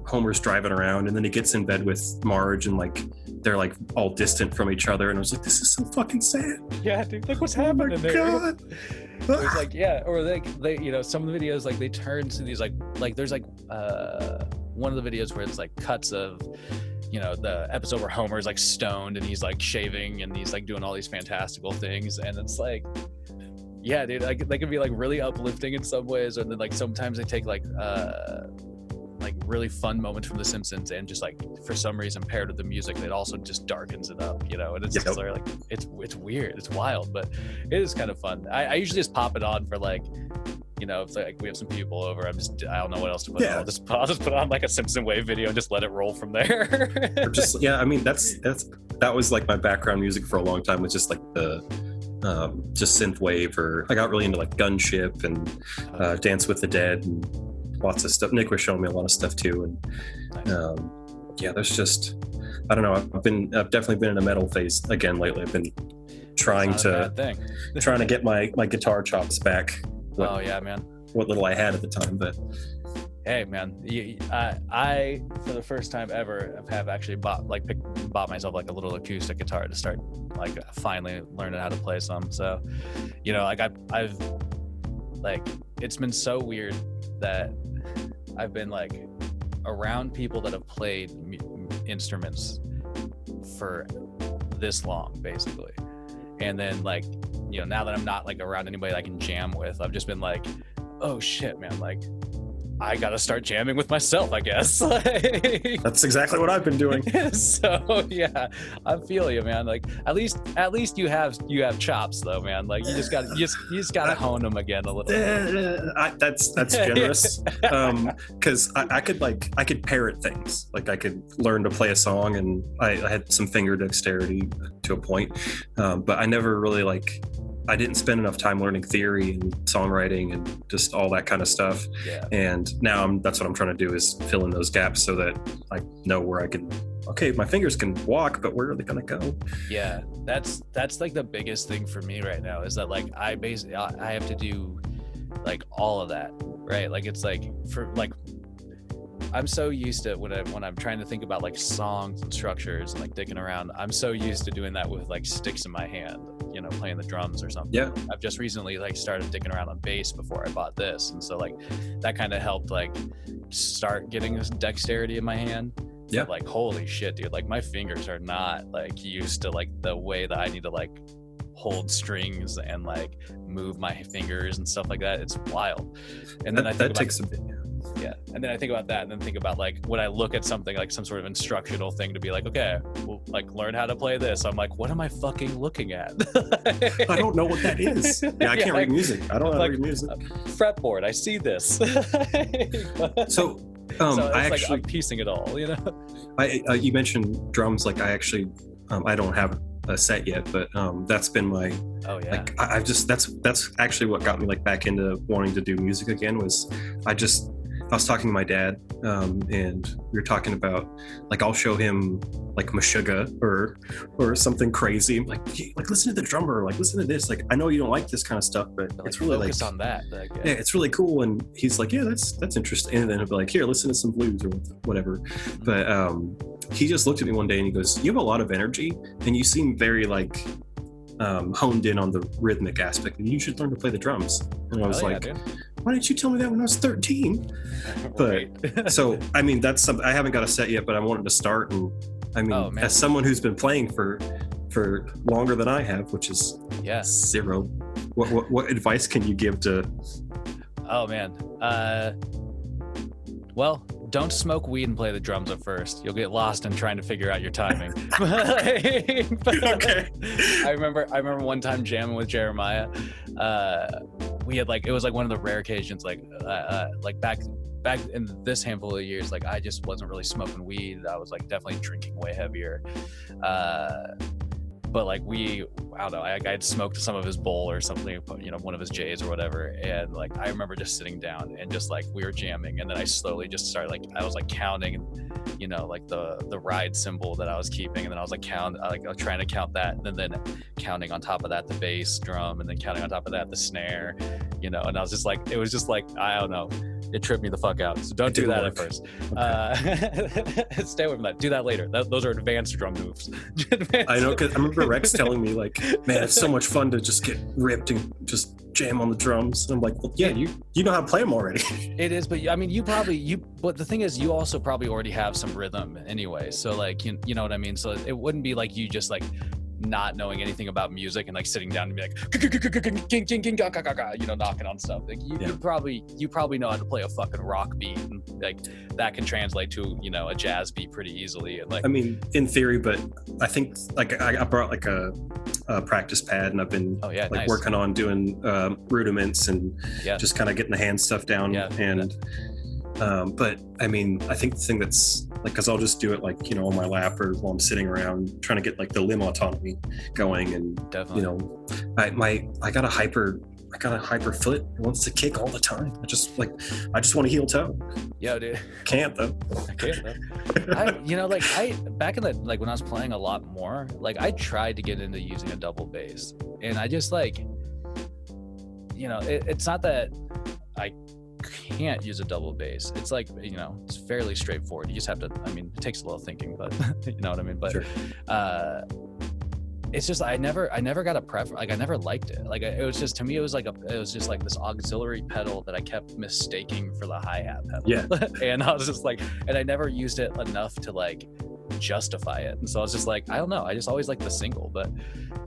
Homer's driving around and then he gets in bed with Marge and like they're like all distant from each other, and I was like, this is so fucking sad. Yeah, dude, like what's Oh my happening there? God. It was like, yeah, or like they, you know, some of the videos like they turn to these like there's like one of the videos where it's like cuts of, you know, the episode where Homer's like stoned and he's like shaving and he's like doing all these fantastical things, and it's like, yeah, dude, like they can be like really uplifting in some ways, and then like sometimes they take like really fun moments from The Simpsons and just like for some reason paired with the music that also just darkens it up, you know, and it's just sort of like it's weird, it's wild, but it is kind of fun. I usually just pop it on for like, you know, if like we have some people over, I don't know what else to put on. I'll just put on like a Simpson Wave video and just let it roll from there. Or just, yeah, I mean that was like my background music for a long time, was just like the just synth wave, or I got really into like Gunship and Dance with the Dead and lots of stuff. Nick was showing me a lot of stuff too, and yeah, there's just, I don't know, I've definitely been in a metal phase again lately. I've been trying to get my guitar chops back. Oh yeah, man. What little I had at the time, but hey, man, I for the first time ever have actually bought myself like a little acoustic guitar to start like finally learning how to play some. So, you know, like I've like, it's been so weird that I've been like around people that have played instruments for this long, basically. And then like, you know, now that I'm not like around anybody that I can jam with, I've just been like, oh shit, man, like I gotta start jamming with myself, I guess. Like, that's exactly what I've been doing. So yeah, I feel you, man. Like at least you have chops though, man. Like you just gotta hone them again a little. That's generous. Because I could parrot things. Like I could learn to play a song, and I had some finger dexterity to a point, but I never really I didn't spend enough time learning theory and songwriting and just all that kind of stuff. Yeah. And now that's what I'm trying to do, is fill in those gaps so that I know where I can, okay, my fingers can walk, but where are they going to go? Yeah. That's like the biggest thing for me right now, is that like I have to do like all of that, right? Like it's like for like, I'm so used to when I'm trying to think about like songs and structures and like digging around, I'm so used to doing that with like sticks in my hand, you know, playing the drums or something. Yeah. I've just recently like started digging around on bass before I bought this, and so like that kind of helped like start getting this dexterity in my hand. Yeah. But, like holy shit, dude, like my fingers are not like used to like the way that I need to like hold strings and like move my fingers and stuff like that. It's wild. And then I think that takes a bit. Yeah. And then I think about that, and then think about like when I look at something like some sort of instructional thing to be like, okay, well, like learn how to play this. I'm like, what am I fucking looking at? I don't know what that is. Yeah, I can't read music. I don't know how to read music. Fretboard, I see this. So I actually, like I'm piecing it all, you know. You mentioned drums. Like I actually, I don't have a set yet, but that's been my. Oh yeah. Like I've just that's actually what got me like back into wanting to do music again. Was I was talking to my dad, and we were talking about like I'll show him like Meshuggah or something crazy. Like listen to the drummer, like listen to this. Like I know you don't like this kind of stuff, but like, it's really focus on that. Like, yeah, it's really cool. And he's like, yeah, that's interesting. And then he'll be like, here, listen to some blues or whatever. Mm-hmm. But he just looked at me one day and he goes, you have a lot of energy, and you seem very like honed in on the rhythmic aspect, and you should learn to play the drums. And I was why didn't you tell me that when I was 13? But so I mean, that's something I haven't got a set yet, but I wanted to start. And I mean, as someone who's been playing for longer than I have, which is zero, what advice can you give to? Oh man, well, don't smoke weed and play the drums at first. You'll get lost in trying to figure out your timing. Okay. I remember one time jamming with Jeremiah. We had like, it was like one of the rare occasions, like back in this handful of years, like I just wasn't really smoking weed. I was like definitely drinking way heavier. But like I don't know, I had smoked some of his bowl or something, you know, one of his J's or whatever. And like, I remember just sitting down and just like, we were jamming. And then I slowly just started like, I was like counting, you know, like the ride cymbal that I was keeping. And then I was like I was trying to count that. And then counting on top of that, the bass drum, and then counting on top of that, the snare, you know. And I was just like, it was just like, I don't know. It tripped me the fuck out. So don't do that at first. Okay. Stay away from that. Do that later. Those are advanced drum moves. I know, because I remember Rex telling me, like, man, it's so much fun to just get ripped and just jam on the drums. And I'm like, well, yeah, you know how to play them already. It is, but I mean, but the thing is, you also probably already have some rhythm anyway. So like, you know what I mean? So it wouldn't be like you just like not knowing anything about music and like sitting down and be like, you know, knocking on stuff. Like you probably know how to play a fucking rock beat, and like that can translate to, you know, a jazz beat pretty easily. And like, I mean, in theory, but I think like I brought like a practice pad, and I've been working on doing rudiments and just kind of getting the hand stuff down. But I mean, I think the thing that's like, because I'll just do it like, you know, on my lap or while I'm sitting around trying to get like the limb autonomy going, and definitely, you know, I got a hyper foot. It wants to kick all the time. I just want a heel toe. Yeah, dude. Can't though. I can't though. Back in the, like when I was playing a lot more, like I tried to get into using a double bass, and I just like, you know, it's not that I can't use a double bass. It's like, you know, it's fairly straightforward. You just have to, I mean, it takes a little thinking, but you know what I mean? But sure. It's just, I never got a preference. Like I never liked it. Like it was just, to me, it was just like this auxiliary pedal that I kept mistaking for the hi-hat pedal. Yeah. And I was just like, and I never used it enough to like justify it. And so I was just like, I don't know. I just always liked the single, but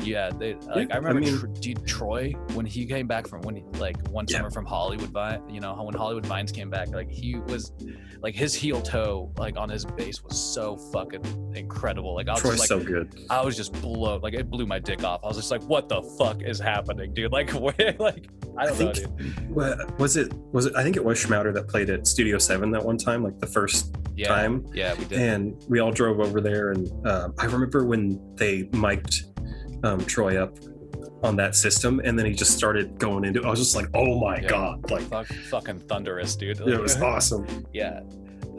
yeah, I remember Troy, when he came back from, one summer from Hollywood Vine, you know, when Hollywood Vines came back, like he was like, his heel toe, like on his bass was so fucking incredible. Like I was Troy's just, like, so good. I was just blown, like it blew my dick off. I was just like, what the fuck is happening, dude? Like, like I don't know, dude. Was it? I think it was Schmouder that played at Studio 7 that one time, like the first time. Yeah, we did. And we all drove over there, and I remember when they mic'd Troy up on that system, and then he just started going into it. I was just like, oh my god, like fucking thunderous, dude. Like, it was awesome. Yeah.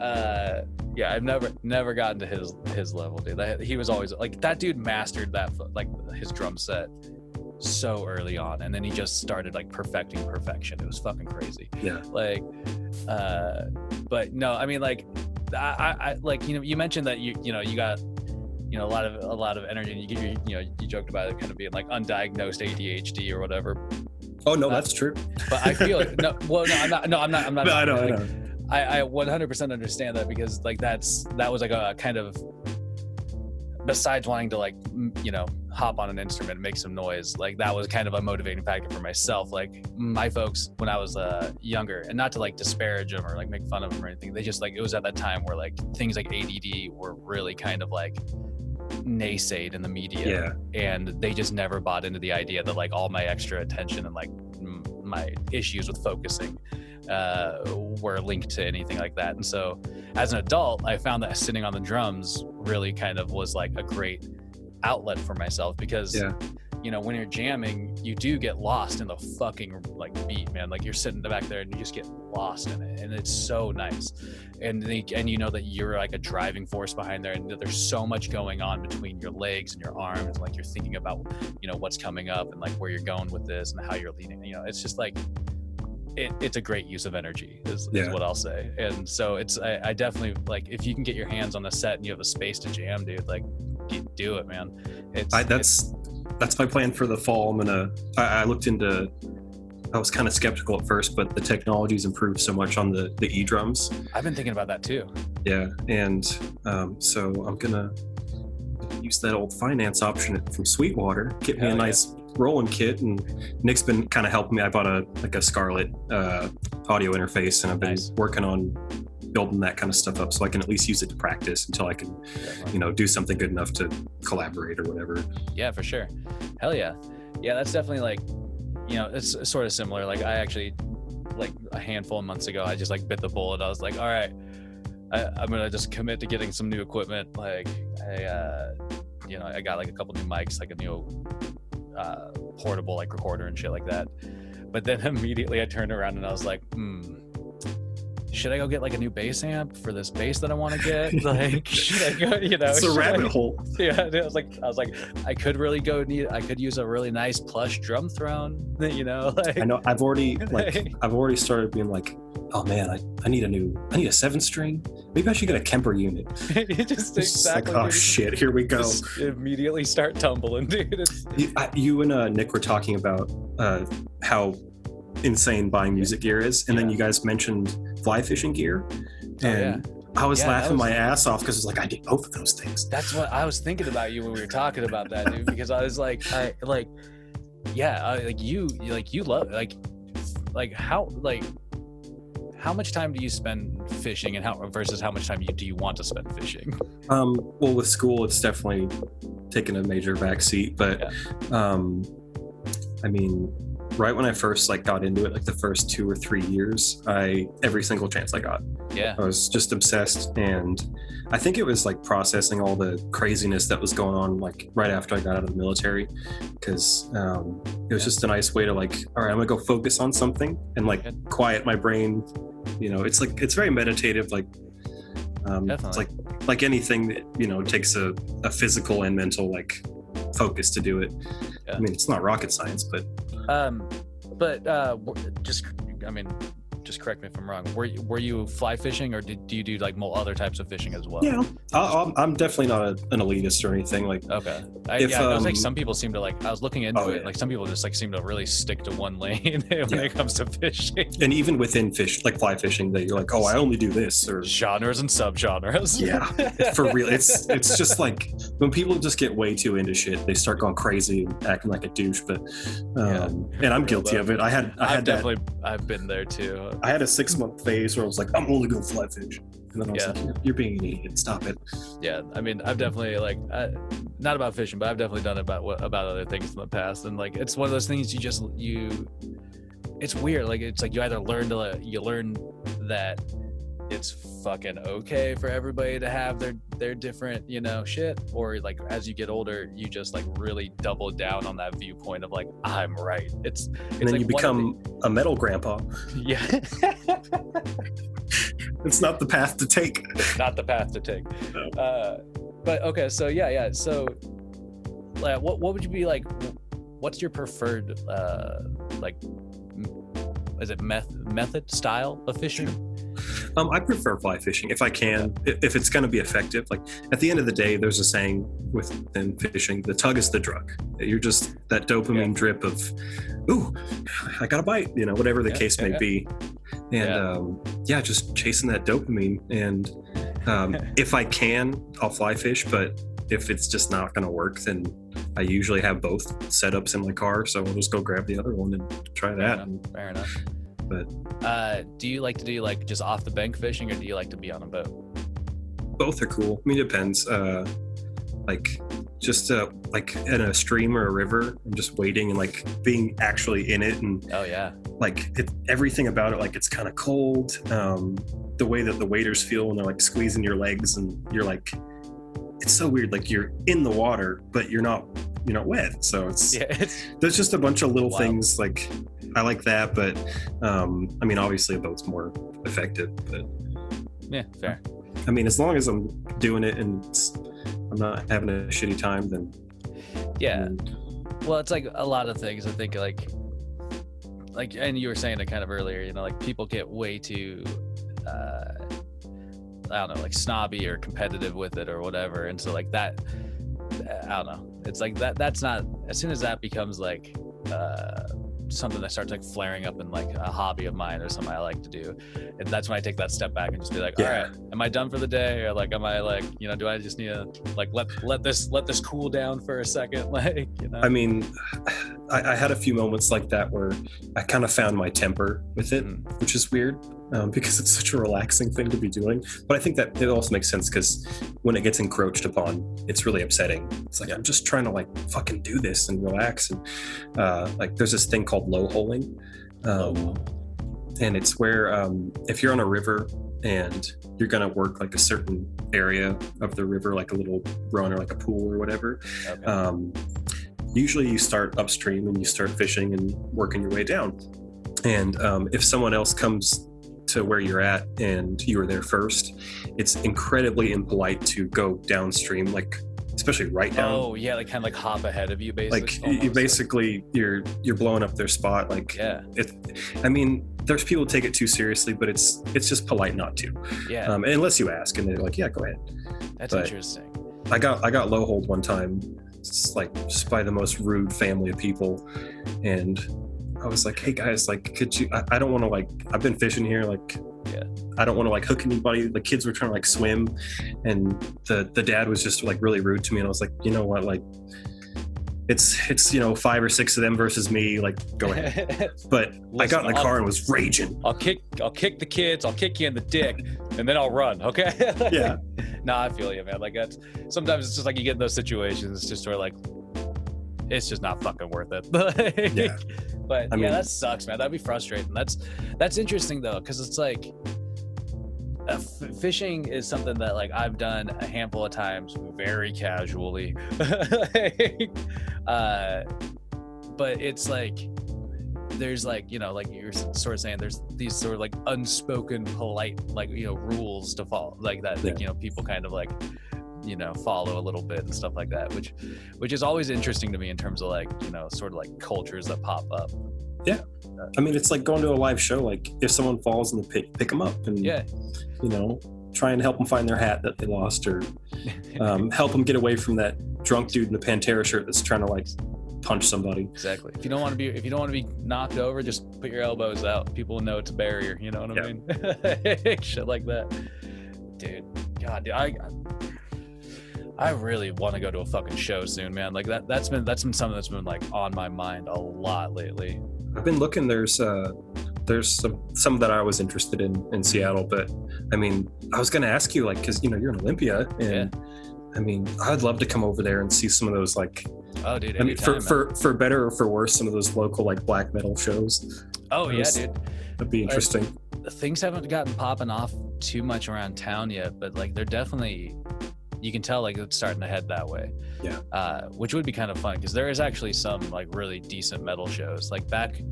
I've never gotten to his level, dude. He was always like, that dude mastered that, like his drum set so early on, and then he just started like perfecting perfection. It was fucking crazy. Yeah. Like, but no, I mean, like, I like, you know, you mentioned that you got, you know, a lot of energy, and you joked about it kind of being like undiagnosed ADHD or whatever. Oh no, that's true. But I feel it. No, I'm not. No, I'm not. No, I know. I 100% understand that, because like that was like a kind of, besides wanting to like, you know, hop on an instrument and make some noise, like that was kind of a motivating factor for myself. Like my folks, when I was younger, and not to like disparage them or like make fun of them or anything, they just like, it was at that time where like things like ADD were really kind of like naysayed in the media, and they just never bought into the idea that like all my extra attention and like my issues with focusing were linked to anything like that. And so as an adult, I found that sitting on the drums really kind of was like a great outlet for myself, because you know, when you're jamming, you do get lost in the fucking like beat, man. Like you're sitting back there and you just get lost in it, and it's so nice. And you know that you're like a driving force behind there, and that there's so much going on between your legs and your arms, and like you're thinking about, you know, what's coming up and like where you're going with this and how you're leading. You know, it's just like it's a great use of energy is what I'll say. And so I definitely, like, if you can get your hands on the set and you have a space to jam, dude, like do it, man. That's my plan for the fall. I looked into, I was kind of skeptical at first, but the technology's improved so much on the e-drums. I've been thinking about that too. Yeah. And so I'm gonna use that old finance option from Sweetwater, get me a nice rolling kit, and Nick's been kind of helping me. I bought a Scarlett audio interface, and I've been working on building that kind of stuff up so I can at least use it to practice until I can, you know, do something good enough to collaborate or whatever. Yeah, for sure. Hell yeah. Yeah, that's definitely like, you know, it's sort of similar. Like I actually, like a handful of months ago, I just like bit the bullet. I was like, all right, I'm gonna just commit to getting some new equipment. Like I got like a couple new mics, like a new portable like recorder and shit like that. But then immediately I turned around and I was like, should I go get like a new bass amp for this bass that I want to get? Like, should I go, it's a rabbit hole. Yeah, I was like, I could use a really nice plush drum throne, like. I know I've already started being like, oh man, I need a 7-string. Maybe I should get a Kemper unit. You just exactly. Like, oh shit, here we go. Just immediately start tumbling, dude. You and Nick were talking about how insane buying music gear is, and then you guys mentioned fly fishing gear, and I was laughing my ass off because it's like I need both of those things. That's what I was thinking about you when we were talking about that, dude. Because I was like, you love how much time do you spend fishing, and versus how much time do you want to spend fishing? Well, with school, it's definitely taken a major backseat, but I mean, right when I first got into it, the first 2 or 3 years, every single chance I got, I was just obsessed. And I think it was processing all the craziness that was going on right after I got out of the military, because it was just a nice way to all right, I'm gonna go focus on something and quiet my brain. It's very meditative. It's like anything that takes a physical and mental focus to do it. I mean, it's not rocket science, but just correct me if I'm wrong. Were you fly fishing, or do you do other types of fishing as well? Yeah, I'm definitely not an elitist or anything. Okay, I was some people seem to I was looking into it. Some people just seem to really stick to one lane when it comes to fishing. And even within fly fishing, that you're I only do this, or genres and subgenres. Yeah, for real. It's just when people just get way too into shit, they start going crazy and acting like a douche. But and I'm guilty of it. I've been there too. I had a 6-month phase where I was like, I'm only going to fly fish. And then I was like, you're being an idiot. Stop it. Yeah. I mean, I've definitely not about fishing, but I've definitely done it about other things in the past. And it's one of those things it's weird. It's you either learn that it's fucking okay for everybody to have their different, shit, or as you get older, you just really double down on that viewpoint of I'm right. And then you become a metal grandpa. Yeah. It's not the path to take. Not the path to take. No. But okay, so so what would you be what's your preferred is it method style of fishing? I prefer fly fishing if I can, if it's going to be effective. At the end of the day, there's a saying within fishing: the tug is the drug. You're just that dopamine drip of, ooh, I got a bite, whatever the case may be. And just chasing that dopamine. And if I can, I'll fly fish. But if it's just not going to work, then I usually have both setups in my car. So I'll just go grab the other one and try that. Fair enough. But do you like to do just off the bank fishing, or do you like to be on a boat? Both are cool. I mean, it depends. Just in a stream or a river, I'm just waiting and being actually in it, and everything about it, it's kind of cold. The way that the waders feel when they're squeezing your legs, and you're it's so weird. You're in the water, but you're not wet. So there's just a bunch of little things I like that, but I mean, obviously a boat's more effective, but yeah, fair. I mean, as long as I'm doing it and I'm not having a shitty time, then well, it's a lot of things. I think and you were saying it kind of earlier, people get way too I don't know, snobby or competitive with it or whatever, and so that I don't know, it's that's not, as soon as that becomes something that starts flaring up in a hobby of mine or something I like to do, and that's when I take that step back and just be all right, am I done for the day, or am I do I just need to let this cool down for a second? I mean, I had a few moments like that where I kind of found my temper with it, which is weird, because it's such a relaxing thing to be doing. But I think that it also makes sense, because when it gets encroached upon, it's really upsetting. It's I'm just trying to fucking do this and relax. And there's this thing called low holing, and it's where if you're on a river and you're gonna work a certain area of the river, a little run or a pool or whatever. Usually you start upstream and you start fishing and working your way down. And if someone else comes to where you're at and you were there first, it's incredibly impolite to go downstream, like especially right down. Oh yeah, like kind of like hop ahead of you, basically. Like almost, you basically you're blowing up their spot. Like I mean, there's people who take it too seriously, but it's just polite not to. Yeah. Unless you ask, and they're like, yeah, go ahead. That's interesting. I got low hold one time, like just by the most rude family of people, and I was like, hey guys, like, could you? I don't want to like. I've been fishing here, like. Yeah. I don't want to like hook anybody. The kids were trying to like swim, and the dad was just like really rude to me, and I was like, you know what, like. It's 5 or 6 of them versus me. Like, go ahead. But listen, I got in the car and was raging. I'll kick the kids. I'll kick you in the dick, and then I'll run. Okay. Yeah. No, I feel you, man. Like that's sometimes it's just like you get in those situations. It's just sort of like it's just not fucking worth it. Yeah. But I mean, that sucks, man. That'd be frustrating. That's interesting though, because it's like. Fishing is something that like I've done a handful of times very casually. But it's like there's like, like you're sort of saying, there's these sort of like unspoken polite like rules to follow like that, like people kind of like follow a little bit and stuff like that, which is always interesting to me in terms of like sort of like cultures that pop up. Yeah. I mean, it's like going to a live show. Like if someone falls in the pit, pick them up and, try and help them find their hat that they lost, or help them get away from that drunk dude in the Pantera shirt that's trying to like punch somebody. Exactly. If you don't want to be knocked over, just put your elbows out. People will know it's a barrier. You know what I mean? Shit like that. Dude, God, I really want to go to a fucking show soon, man. Like that's been something that's been like on my mind a lot lately. I've been looking. There's some that I was interested in Seattle, but I mean, I was going to ask you, like, because you're in Olympia, and I mean, I'd love to come over there and see some of those, like, oh, dude, I mean, for better or for worse, some of those local like black metal shows. Oh yeah, dude, that'd be interesting. Things haven't gotten popping off too much around town yet, but like they're definitely. You can tell like it's starting to head that way. Yeah. Which would be kind of fun because there is actually some like really decent metal shows. Like back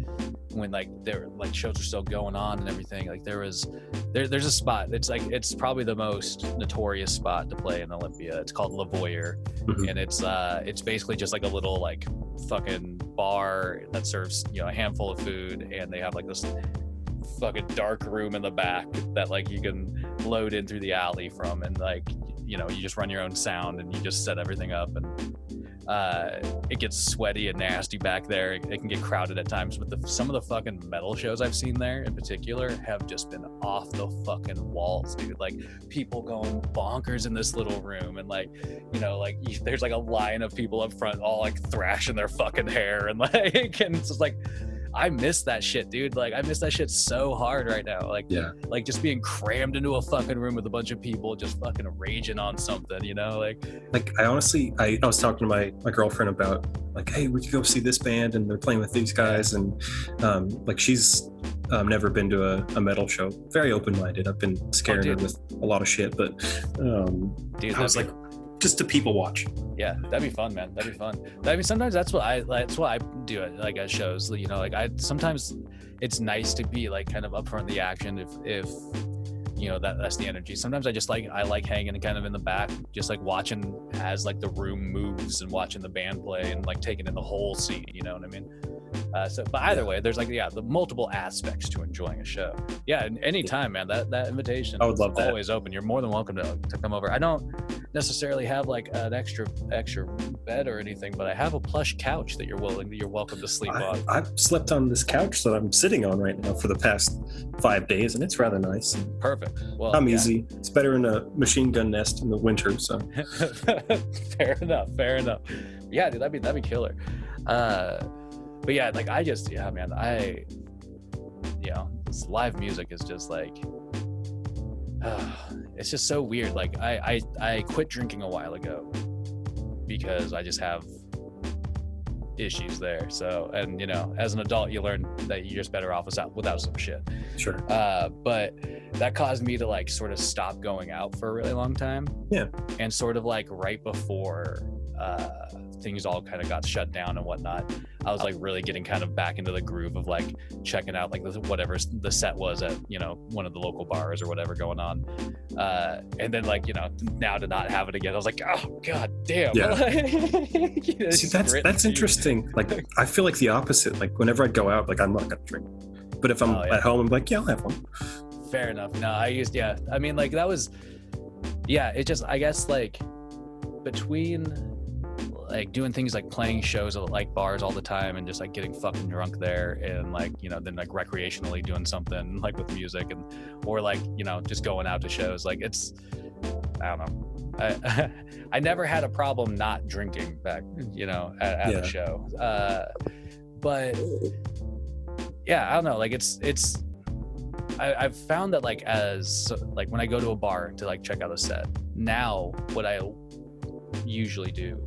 when like there like shows were still going on and everything. Like there's a spot. It's probably the most notorious spot to play in Olympia. It's called La Voyeur, and it's basically just like a little like fucking bar that serves a handful of food, and they have like this fucking dark room in the back that like you can load in through the alley from, and like you just run your own sound and you just set everything up, and it gets sweaty and nasty back there. It can get crowded at times, but some of the fucking metal shows I've seen there in particular have just been off the fucking walls, dude. Like people going bonkers in this little room, and like there's like a line of people up front all like thrashing their fucking hair, and like and it's just like I miss that shit, dude. Like I miss that shit so hard right now. Like, like just being crammed into a fucking room with a bunch of people just fucking raging on something, like I honestly, I was talking to my girlfriend about like, hey, we could go see this band and they're playing with these guys. And like she's never been to a metal show. Very open-minded. I've been scaring her with a lot of shit, but dude, I was like, just to people watch. Yeah, that'd be fun, man. That'd be fun. I mean, sometimes that's what I do at like at shows. Like sometimes it's nice to be like kind of up front in the action if that's the energy. Sometimes I like hanging kind of in the back, just like watching as like the room moves and watching the band play and like taking in the whole scene. You know what I mean? But either way, there's like the multiple aspects to enjoying a show. Yeah, and anytime, man. That invitation, I would love that. Always open. You're more than welcome to come over. I don't necessarily have like an extra bed or anything, but I have a plush couch that you're welcome to sleep on. I've slept on this couch that I'm sitting on right now for the past 5 days, and it's rather nice. Perfect. Well, I'm easy. It's better than a machine gun nest in the winter. So fair enough. Yeah, dude, that'd be killer. But yeah, like this live music is just like, it's just so weird. Like I quit drinking a while ago because I just have issues there. So, and as an adult, you learn that you're just better off without some shit. Sure. But that caused me to like sort of stop going out for a really long time. Yeah. And sort of like right before things all kind of got shut down and whatnot, I was like really getting kind of back into the groove of like checking out like whatever the set was at, you know, one of the local bars or whatever going on. And then like, you know, now to not have it again, I was like, oh god damn. Yeah. You know, See, that's interesting. Like I feel like the opposite. Like whenever I go out, like I'm not gonna drink. But if I'm at home, I'm like, yeah, I'll have one. Fair enough. No, I mean, like that was, it just, I guess like between like doing things like playing shows at like bars all the time and just like getting fucking drunk there and like, you know, then like recreationally doing something like with music and, or like, you know, just going out to shows. Like it's, I don't know. I never had a problem not drinking back, you know, at a show. But yeah, I don't know. Like I've found that like like when I go to a bar to like check out a set, now what I usually do,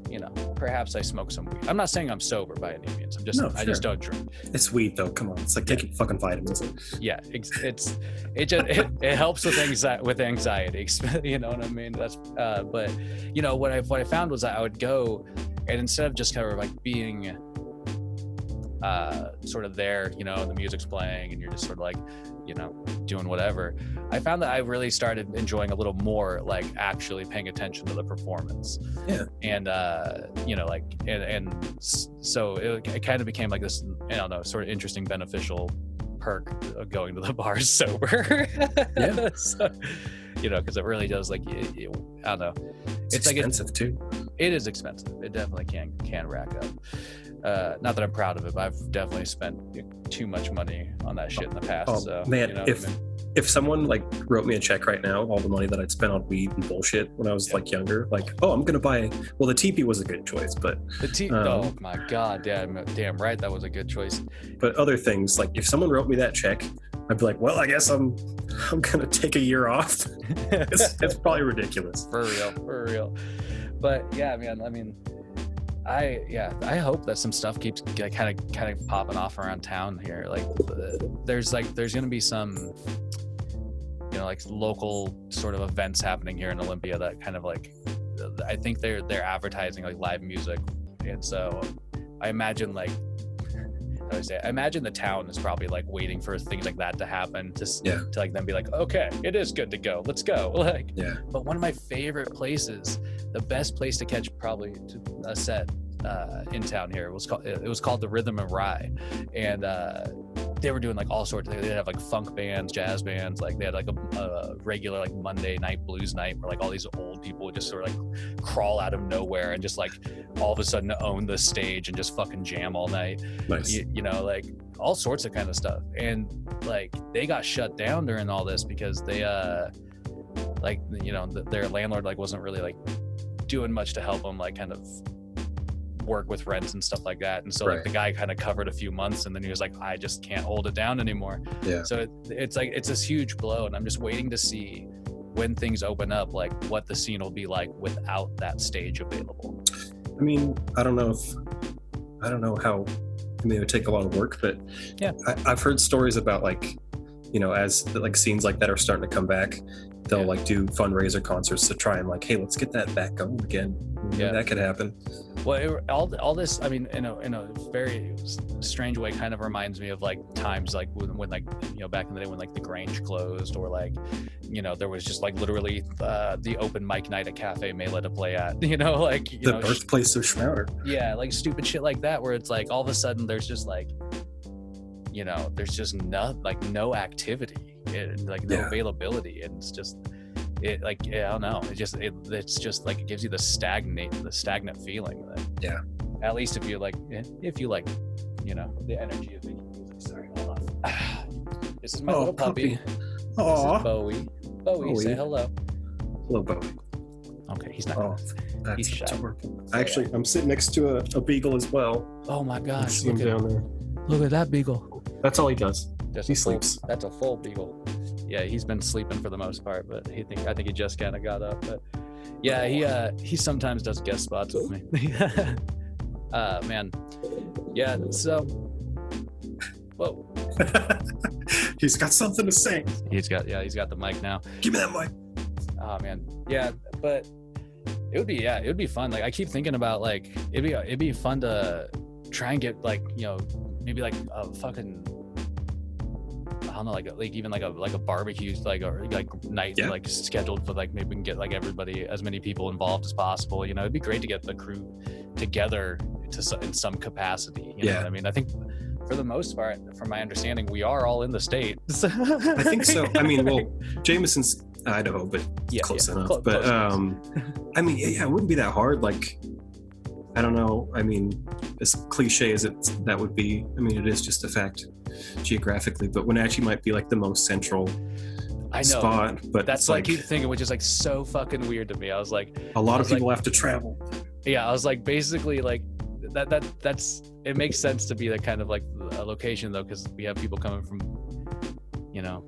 you know, perhaps I smoke some weed. I'm not saying I'm sober by any means. I just don't drink. It's weed though. Come on, it's like taking fucking vitamins. Yeah, it helps with anxiety. You know what I mean? That's but you know what I found was that I would go, and instead of just kind of like being sort of there, you know, the music's playing and you're just sort of like, you know, doing whatever, I found that I really started enjoying a little more like actually paying attention to the performance. Yeah. And you know, like and so it kind of became like this, I don't know, sort of interesting beneficial perk of going to the bars sober. Yeah. So, you know, because it really does like I don't know, it's expensive like too. It is expensive. It definitely can rack up. Not that I'm proud of it, but I've definitely spent too much money on that shit in the past. Oh, so, man, you know if someone like wrote me a check right now, all the money that I'd spent on weed and bullshit when I was like younger, like, oh, I'm gonna buy. Well, the teepee was a good choice, but the oh my god, damn right, that was a good choice. But other things, like if someone wrote me that check, I'd be like, well, I guess I'm gonna take a year off. it's probably ridiculous. For real. But yeah, man, I mean, I hope that some stuff keeps kind of popping off around town here. Like there's gonna be some, you know, like local sort of events happening here in Olympia that kind of like, I think they're advertising like live music, and so I imagine like, I imagine the town is probably like waiting for things like that to happen to like then be like, okay, it is good to go, let's go. Like, yeah. But one of my favorite places, the best place to catch probably a set in town here was called the Rhythm and Rye, and they were doing like all sorts of things. They'd have like funk bands, jazz bands, like they had like a regular like Monday night blues night where like all these old people would just sort of like crawl out of nowhere and just like all of a sudden own the stage and just fucking jam all night. Nice. You know, like all sorts of kind of stuff. And like they got shut down during all this because they like, you know, their landlord like wasn't really like doing much to help them like kind of work with rents and stuff like that, and so like the guy kind of covered a few months and then he was like, I just can't hold it down anymore. Yeah. So it's like it's this huge blow, and I'm just waiting to see when things open up, like what the scene will be like without that stage available. I mean, I don't know how, I mean, it would take a lot of work, but yeah, I've heard stories about like, you know, as like scenes like that are starting to come back, they'll like do fundraiser concerts to try and like, hey, let's get that back going again. Yeah, that could happen. Well, all this, I mean, in a very strange way, kind of reminds me of like times like when like, you know, back in the day when like the Grange closed, or like, you know, there was just like literally the open mic night at Cafe Mela to play at, you know, like the birthplace of Schmauer. Yeah, like stupid shit like that, where it's like all of a sudden there's just like, you know, there's just no activity, no availability, and it's just. It like, I don't know. It's just like it gives you the stagnant feeling. That, yeah. At least if you like, you know, the energy of making music. Sorry, hold on. This is my little puppy. Aww. This is Bowie, say hello. Hello, Bowie. Okay, he's not. Oh, that's shy. Actually, I'm sitting next to a beagle as well. Oh my gosh! See him down there. Look at that beagle. That's all he does. He sleeps. That's a full beagle. Yeah, he's been sleeping for the most part, but I think he just kind of got up. But yeah, he sometimes does guest spots with me. Man, yeah. So, whoa. He's got something to say. He's got the mic now. Give me that mic. Oh man, yeah, but It would be fun. Like I keep thinking about like it'd be fun to try and get like, you know, maybe like a fucking, I don't know, like even like a barbecue like night like scheduled for like maybe we can get like everybody, as many people involved as possible. You know, it'd be great to get the crew together in some capacity. You know what I mean? I think for the most part, from my understanding, we are all in the state. I think so. I mean, well, Jameson's Idaho, but close enough. But I mean, it wouldn't be that hard. Like, I don't know. I mean, as cliche as that would be, I mean, it is just a fact geographically, but Wenatchee might be like the most central spot. But that's what I keep thinking, which is like so fucking weird to me. I was like, a lot of people have to travel. Yeah, I was like, basically, like that's it makes sense to be that kind of like a location though, because we have people coming from, you know,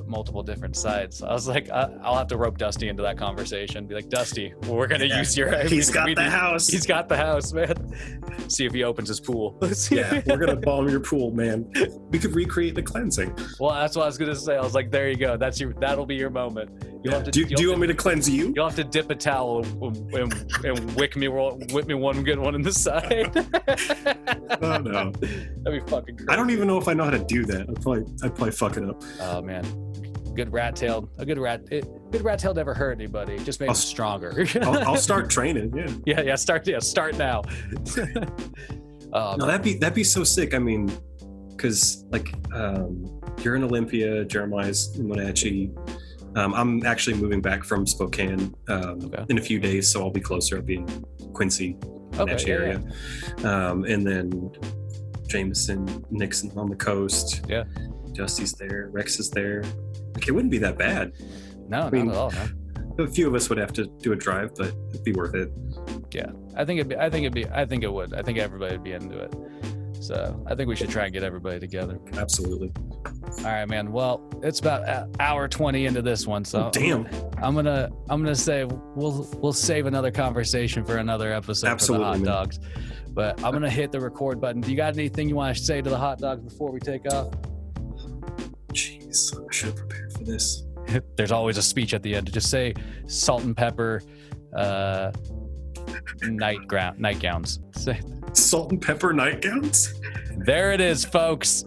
multiple different sides. I was like, I'll have to rope Dusty into that conversation. Be like, Dusty, we're gonna use your. He's got the house. He's got the house, man. See if he opens his pool. Yeah, we're gonna bomb your pool, man. We could recreate the cleansing. Well, that's what I was gonna say. I was like, there you go. That'll be your moment. You'll have to, do you want me to cleanse you? You'll have to dip a towel and whip me one good one in the side. Oh no, that'd be fucking crazy. I don't even know if I know how to do that. I'd probably fuck it up. Oh man, a good rat tail never hurt anybody. Just made him stronger. I'll start training. Yeah. Start now. No, that'd be so sick. I mean, because like you're in Olympia, Jeremiah's in Wenatchee. I'm actually moving back from Spokane in a few days, so I'll be closer. I'll be in Quincy, Wenatchee area. And then Jameson, Nixon on the coast. Yeah. Dusty's there. Rex is there. Like, it wouldn't be that bad. No, I mean, not at all. No. A few of us would have to do a drive, but it'd be worth it. Yeah, I think it would. I think everybody would be into it. So I think we should try and get everybody together. Absolutely. All right, man. Well, it's about hour 20 into this one, so damn. I'm gonna say we'll save another conversation for another episode. Absolutely, for the hot dogs. But I'm gonna hit the record button. Do you got anything you want to say to the hot dogs before we take off? Jeez, I should have prepared for this. There's always a speech at the end. Just say salt and pepper nightgowns. Say salt and pepper nightgowns. There it is, folks.